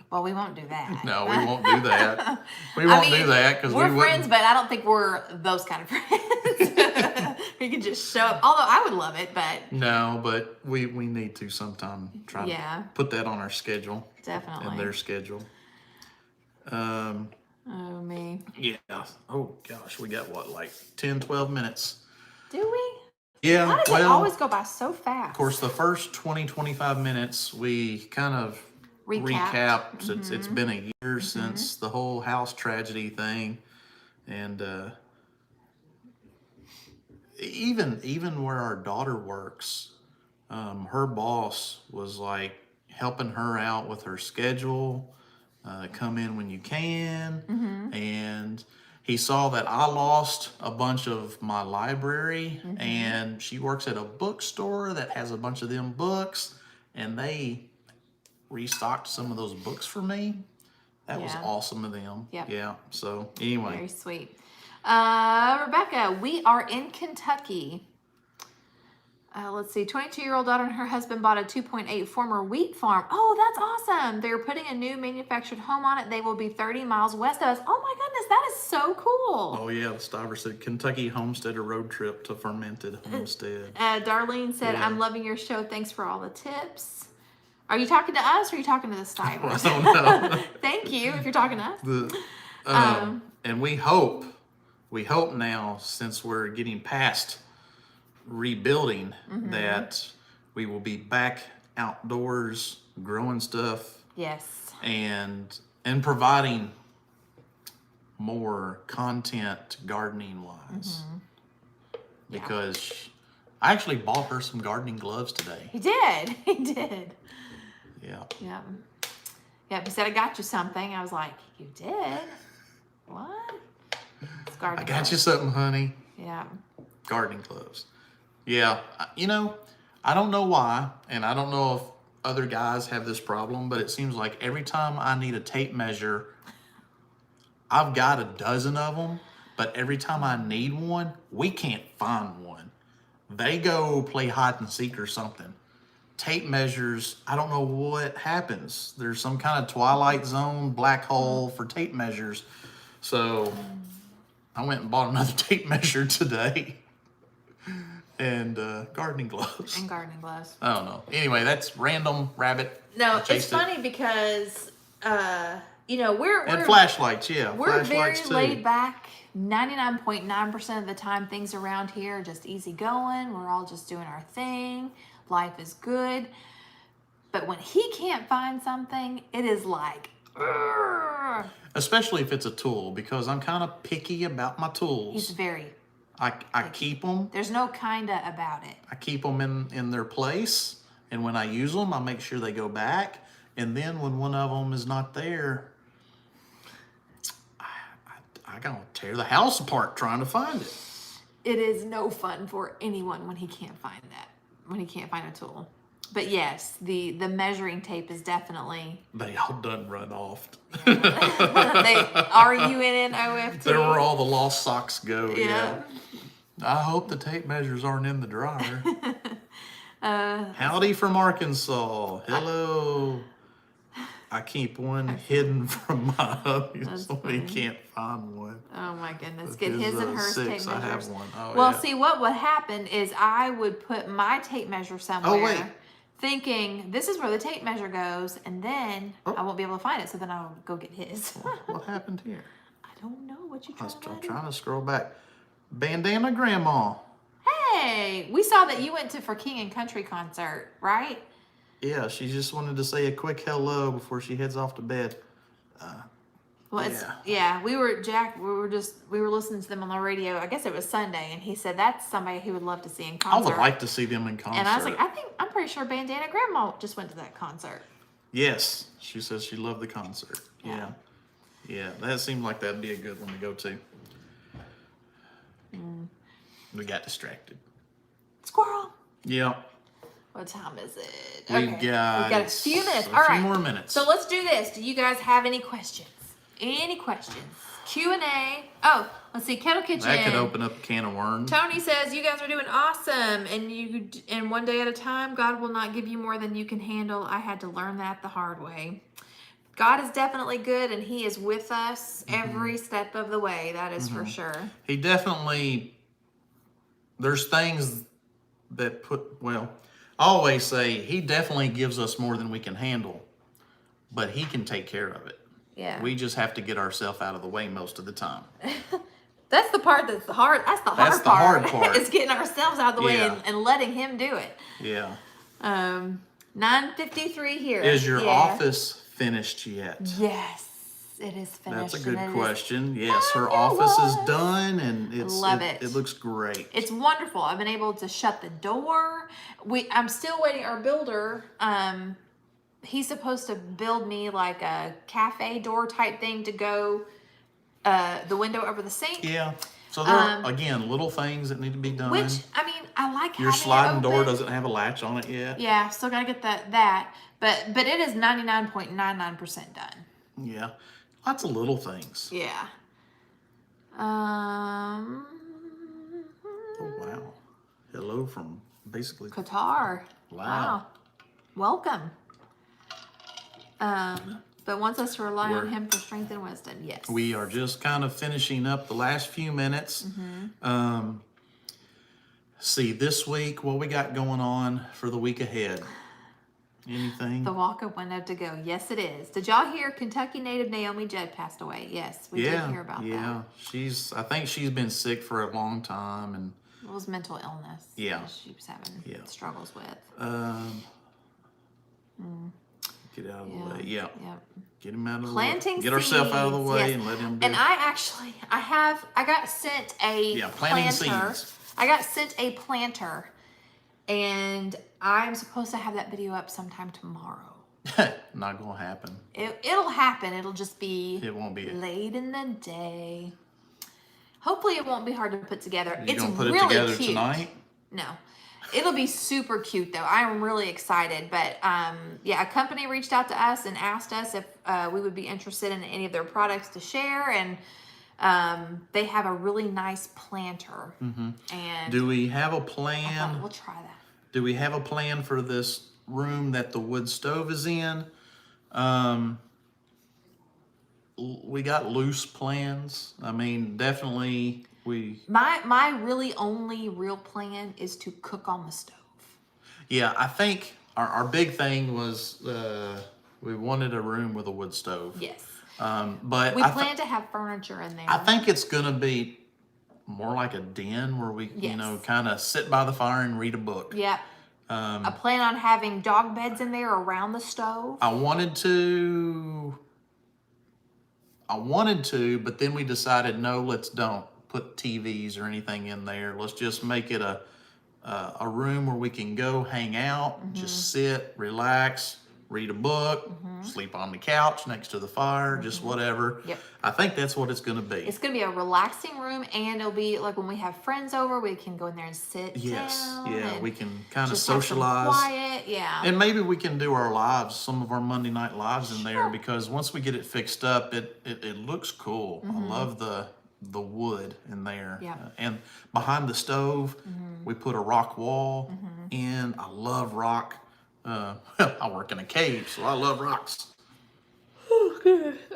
Well, we won't do that. No, we won't do that. We won't do that because we're friends, but I don't think we're those kind of friends. We can just show up. Although I would love it, but No, but we need to sometime try Yeah. to put that on our schedule. Definitely. And their schedule. Oh, me. Yeah. Oh gosh, we got what, like 10, 12 minutes. Do we? Yeah. Why does it Well, always go by so fast? of course, the first 20, 25 minutes we kind of recapped. It's been a year since the whole house tragedy thing, and even where our daughter works, her boss was like helping her out with her schedule. Come in when you can, and he saw that I lost a bunch of my library, and she works at a bookstore that has a bunch of them books, and they restocked some of those books for me. That was Yeah. awesome of them. Yep. Yeah. So anyway, Very sweet. Rebecca, we are in Kentucky. Let's see, 22-year-old daughter and her husband bought a 2.8 former wheat farm. Oh, that's awesome. They're putting a new manufactured home on it. They will be 30 miles west of us. Oh my goodness, that is so cool. oh yeah, the Stiver said Kentucky Homestead, a road trip to fermented Homestead. Darlene said, Yeah. I'm loving your show. Thanks for all the tips. Are you talking to us or are you talking to the Stivers? I don't know. Thank you if you're talking to us. And we hope now, since we're getting past rebuilding, that we will be back outdoors growing stuff Yes. and providing more content gardening wise. Because I actually bought her some gardening gloves today. He did. He did. Yeah. Yeah. Yeah, he said, I got you something. I was like, you did? What? It's gardening I got you gloves. something, honey. Yeah. Gardening gloves. Yeah. I don't know why, and I don't know if other guys have this problem, but it seems like every time I need a tape measure, I've got a dozen of them, but every time I need one, we can't find one. They go play hide and seek or something. Tape measures, I don't know what happens. There's some kind of Twilight Zone black hole for tape measures. So I went and bought another tape measure today. And gardening gloves. And gardening gloves. I don't know. Anyway, that's random rabbit. No, I it's chased it. funny because, we're And flashlights, yeah. we're very Flashlights too. laid back. 99.9% of the time, things around here are just easy going. We're all just doing our thing. Life is good. But when he can't find something, it is like, "Urgh." Especially if it's a tool, because I'm kind of picky about my He's tools. very, I keep them. there's no kinda about it. I keep them in their place, and when I use them, I make sure they go back. And then when one of them is not there, I gotta tear the house apart trying to find it. It is no fun for anyone when he can't find that, when he can't find a tool. But yes, the measuring tape is definitely, They all done run off. they R-U-N-N-O-F-T. There where all the lost socks go. Yeah. I hope the tape measures aren't in the dryer. Howdy from Arkansas. Hello. I keep one hidden from my hubby so he can't find one. Oh my goodness. Get His, his and hers 6, tape I measures. have one. Oh, Well, yeah. see, what would happen is I would put my tape measure somewhere, wait. thinking this is where the tape measure goes, and then I won't be able to find it, so then I'll go get his. What happened here? I don't know what you I was trying to trying to scroll back. Bandana Grandma. Hey, we saw that you went to For King and Country concert, right? Yeah, she just wanted to say a quick hello before she heads off to bed. Well, we were listening to them on the radio. I guess it was Sunday, and he said that's somebody he would love to see in I concert. would like to see them in concert. And I was like, I'm pretty sure Bandana Grandma just went to that concert. Yes, she says she loved the concert. Yeah. Yeah, that seemed like that'd be a good one to go to. We got distracted. Squirrel. Yeah. What time is it? We've got a few minutes. a All few right. more minutes. So let's do this. Do you guys have any questions? Any questions? Q&A. Oh, let's see. Kettle Kitchen. That could open up a can of worms. Tony says you guys are doing awesome, and one day at a time. God will not give you more than you can handle. I had to learn that the hard way. God is definitely good, and He is with us every step of the way. That is for sure. He definitely, there's things that I always say He definitely gives us more than we can handle, but He can take care of it. Yeah. We just have to get ourselves out of the way most of the time. That's the part that's the hard. That's the That's hard the hard part. part. Is getting ourselves out of the way Yeah. and letting Him do it. Yeah. 9:53 here. Is your office finished yet? Yes, it is finished. That's a good and it is- question. Yes, her Fabulous. office is done, and Love it. It looks great. It's wonderful. I've been able to shut the door. I'm still waiting. Our builder, he's supposed to build me like a cafe door type thing to go the window over the sink. Yeah. So there are, again, little things that need to be done. Which, I mean, I like Your having sliding it door open. doesn't have a latch on it yet. Yeah, still gotta get that. But it is 99.99% done. Yeah. Lots of little things. Yeah. Oh, wow. Hello from basically Qatar. Wow. Welcome. But wants us to rely on him for strength and wisdom. Yes. We are just kind of finishing up the last few minutes. See, this week, what we got going on for the week ahead? Anything? The walk-up window to go. Yes, it is. Did y'all hear Kentucky native Naomi Judd passed away? Yes, we did hear about that. Yeah, I think she's been sick for a long time, and it was mental illness. Yeah, that she was having struggles with. Get out of the way. Yeah. Yep. Get him out of the Planting way. Get ourselves out of the seeds, way yes. and let him do And it. I got sent a planting planter. seeds. I got sent a planter, and I'm supposed to have that video up sometime tomorrow. Not gonna happen. It'll happen. It'll just be. It won't be late in the day. Hopefully, it won't be hard to put together. You It's gonna put really it together cute. tonight? No. It'll be super cute though. I'm really excited. But a company reached out to us and asked us if we would be interested in any of their products to share, and they have a really nice planter. And Do we have a I thought, plan? we'll try that. Do we have a plan for this room that the wood stove is in? We got loose plans. I mean, definitely My really only real plan is to cook on the stove. Yeah, I think our big thing was we wanted a room with a wood stove. Yes. But We plan to have furniture in there. I think it's gonna be more like a den where we, kind of sit by the fire and read a book. Yep. I plan on having dog beds in there around the stove. I wanted to, but then we decided, no, let's don't put TVs or anything in there. Let's just make it a room where we can go hang out, just sit, relax, read a book, sleep on the couch next to the fire, just whatever. Yep. I think that's what it's going to be. It's going to be a relaxing room, and it'll be like when we have friends over, we can go in there and sit down. Yeah, we can kind of just have some socialize. Quiet, yeah. And maybe we can do our lives, some of our Monday night lives in there, because once we get it fixed up, it looks cool. I love the wood in there. Yeah. And behind the stove, we put a rock wall in. I love rock. I work in a cave, so I love rocks.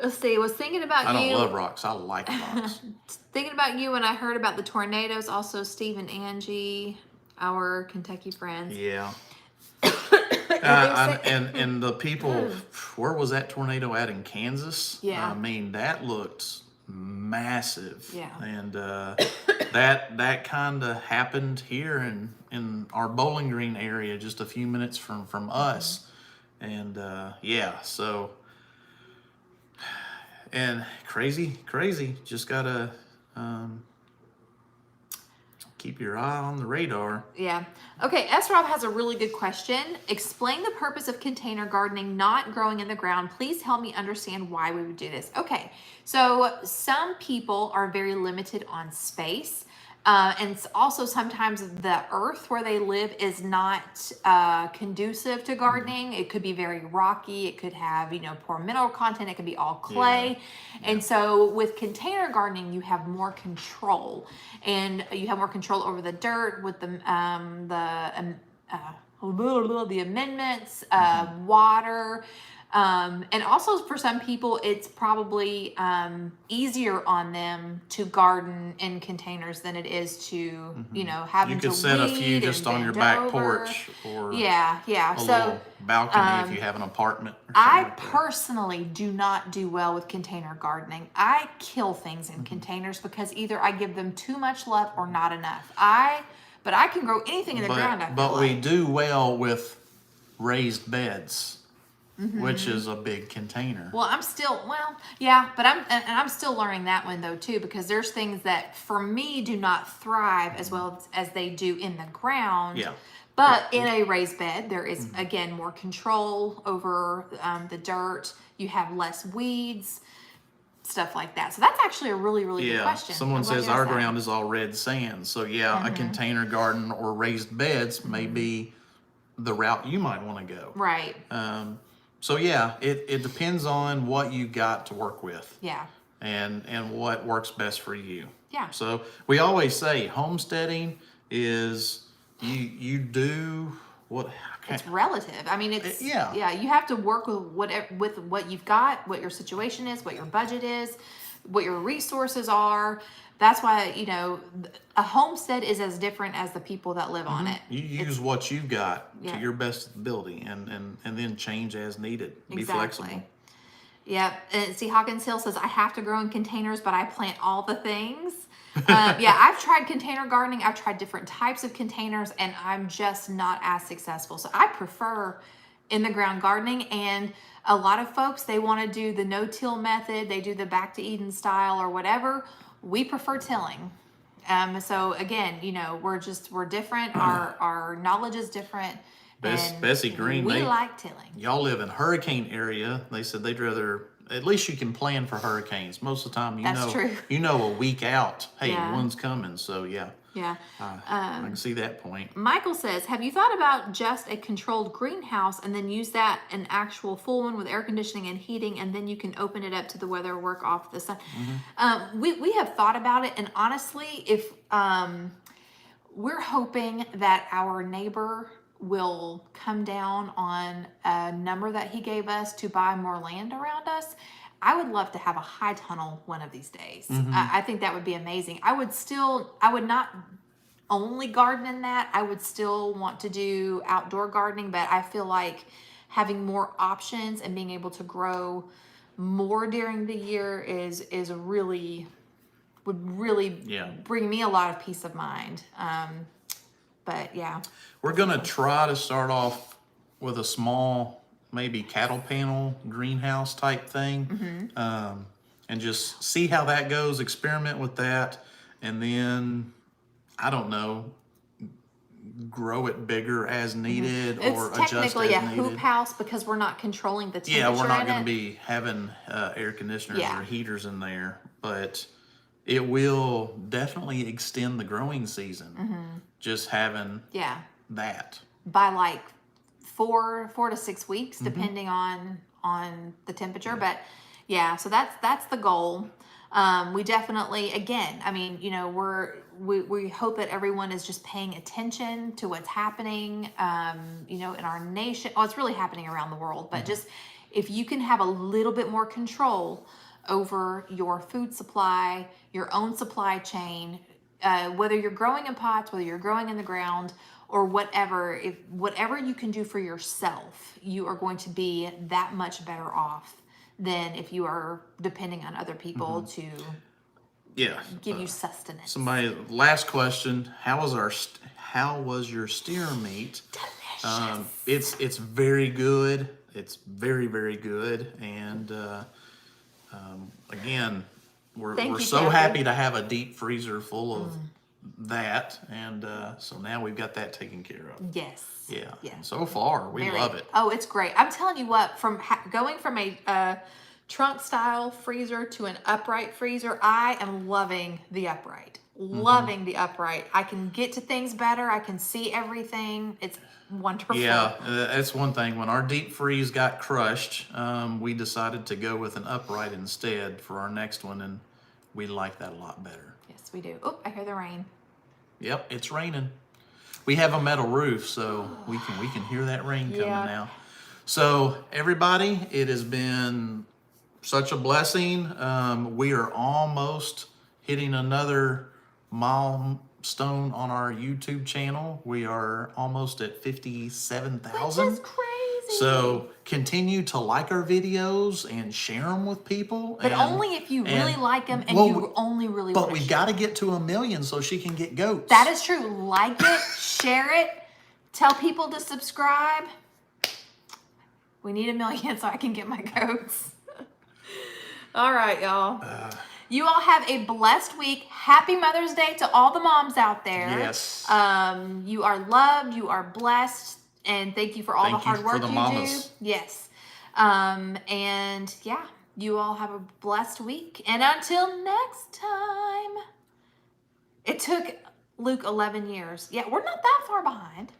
Let's see. I was thinking about I you. don't love rocks. I like rocks. Thinking about you when I heard about the tornadoes. Also, Steve and Angie, our Kentucky friends. Yeah. And the people, where was that tornado at in Kansas? Yeah. I mean, that looked massive. Yeah. And that kind of happened here in our Bowling Green area, just a few minutes from us. And so, and crazy, just gotta keep your eye on the radar. Yeah. Okay, S. Rob has a really good question. Explain the purpose of container gardening, not growing in the ground. Please help me understand why we would do this. Okay, so some people are very limited on space. And also sometimes the earth where they live is not conducive to gardening. It could be very rocky. It could have, poor mineral content. It could be all clay. Yeah. And so with container gardening, you have more control. And you have more control over the dirt with the amendments, water. And also for some people, it's probably easier on them to garden in containers than it is to, having to You could set a few weed just and on your bend back over. porch or a little balcony if you have an apartment. Or I like personally do not do well with container gardening. I kill things in containers because either I give them too much love or not enough. But I can grow anything in the ground. But we do well with raised beds. Which is a big container. Well, I'm still learning that one though too, because there's things that for me do not thrive as well as they do in the ground. Yeah. But in a raised bed, there is again more control over the dirt. You have less weeds. stuff like that. So that's actually a really, really good question. Someone I'm glad says you asked our that. ground is all red sand. So a container garden or raised beds may be the route you might want to go. Right. So it depends on what you got to work with. Yeah. And what works best for you. Yeah. So we always say homesteading is you do what. It's relative. I mean, it's you have to work with what you've got, what your situation is, what your budget is, what your resources are. That's why, a homestead is as different as the people that live on it. You use what you've got to your best ability, and then change as needed. Be flexible. Yep. And see, Hawkins Hill says, I have to grow in containers, but I plant all the things. I've tried container gardening. I've tried different types of containers, and I'm just not as successful. So I prefer in the ground gardening. And a lot of folks, they want to do the no-till method. They do the back to Eden style or whatever. We prefer tilling. So again, we're different. Our knowledge is different. Bessie Green, we like tilling. Y'all live in hurricane area. They said they'd rather, at least you can plan for hurricanes. Most of the time, you know a week out, hey, one's coming. So Yeah. I can see that point. Michael says, have you thought about just a controlled greenhouse and then use that an actual full one with air conditioning and heating, and then you can open it up to the weather, work off the sun? We have thought about it, and honestly, if we're hoping that our neighbor will come down on a number that he gave us to buy more land around us. I would love to have a high tunnel one of these days. I think that would be amazing. I would not only garden in that. I would still want to do outdoor gardening, but I feel like having more options and being able to grow more during the year would really bring me a lot of peace of mind. But yeah. We're going to try to start off with a small, maybe cattle panel greenhouse type thing, and just see how that goes, experiment with that, and then, I don't know, grow it bigger as needed or adjust as needed. It's technically a hoop house because we're not controlling the temperature. Yeah, we're not going to be having air conditioners or heaters in there, but it will definitely extend the growing season. Just having that by like 4 to 6 weeks, depending on the temperature. But so that's the goal. We definitely, again, I mean, we hope that everyone is just paying attention to what's happening, in our nation. Oh, it's really happening around the world. But just if you can have a little bit more control over your food supply, your own supply chain, whether you're growing in pots, whether you're growing in the ground, or whatever, whatever you can do for yourself, you are going to be that much better off than if you are depending on other people to give you sustenance. Last question: How was your steer meat? Delicious. It's very good. It's very, very good, and again, we're so happy to have a deep freezer full of that, and so now we've got that taken care of. Yes. Yeah. So far, we love it. Oh, it's great. I'm telling you what, from going from a trunk style freezer to an upright freezer, I am loving the upright. Loving the upright. I can get to things better. I can see everything. It's wonderful. Yeah, that's one thing. When our deep freeze got crushed, we decided to go with an upright instead for our next one, and we like that a lot better. Yes, we do. Oh, I hear the rain. Yep, it's raining. We have a metal roof, so we can hear that rain coming now. So everybody, it has been such a blessing. We are almost hitting another milestone on our YouTube channel. We are almost at 57,000. Which is crazy. So continue to like our videos and share them with people. But only if you really like them and you only really want to. But we've got to get to 1 million so she can get goats. That is true. Like it, share it, tell people to subscribe. We need 1 million so I can get my goats. All right, y'all. You all have a blessed week. Happy Mother's Day to all the moms out there. Yes. You are loved. You are blessed. And thank you for all the hard work you do. Yes. And You all have a blessed week. And until next time. It took Luke 11 years. Yeah, we're not that far behind.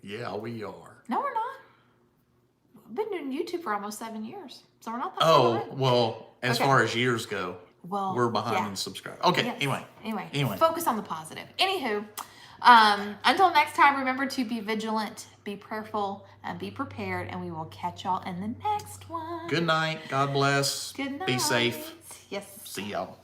Yeah, we are. No, we're not. We've been doing YouTube for almost 7 years. So we're not that far behind. Well, as Okay. far as years go, we're behind yeah. in subscribers. Okay, Yes. anyway. Focus on the positive. Anywho, until next time, remember to be vigilant, be prayerful, and be prepared. And we will catch y'all in the next one. Good night. God bless. Good night. Be safe. Yes. See y'all.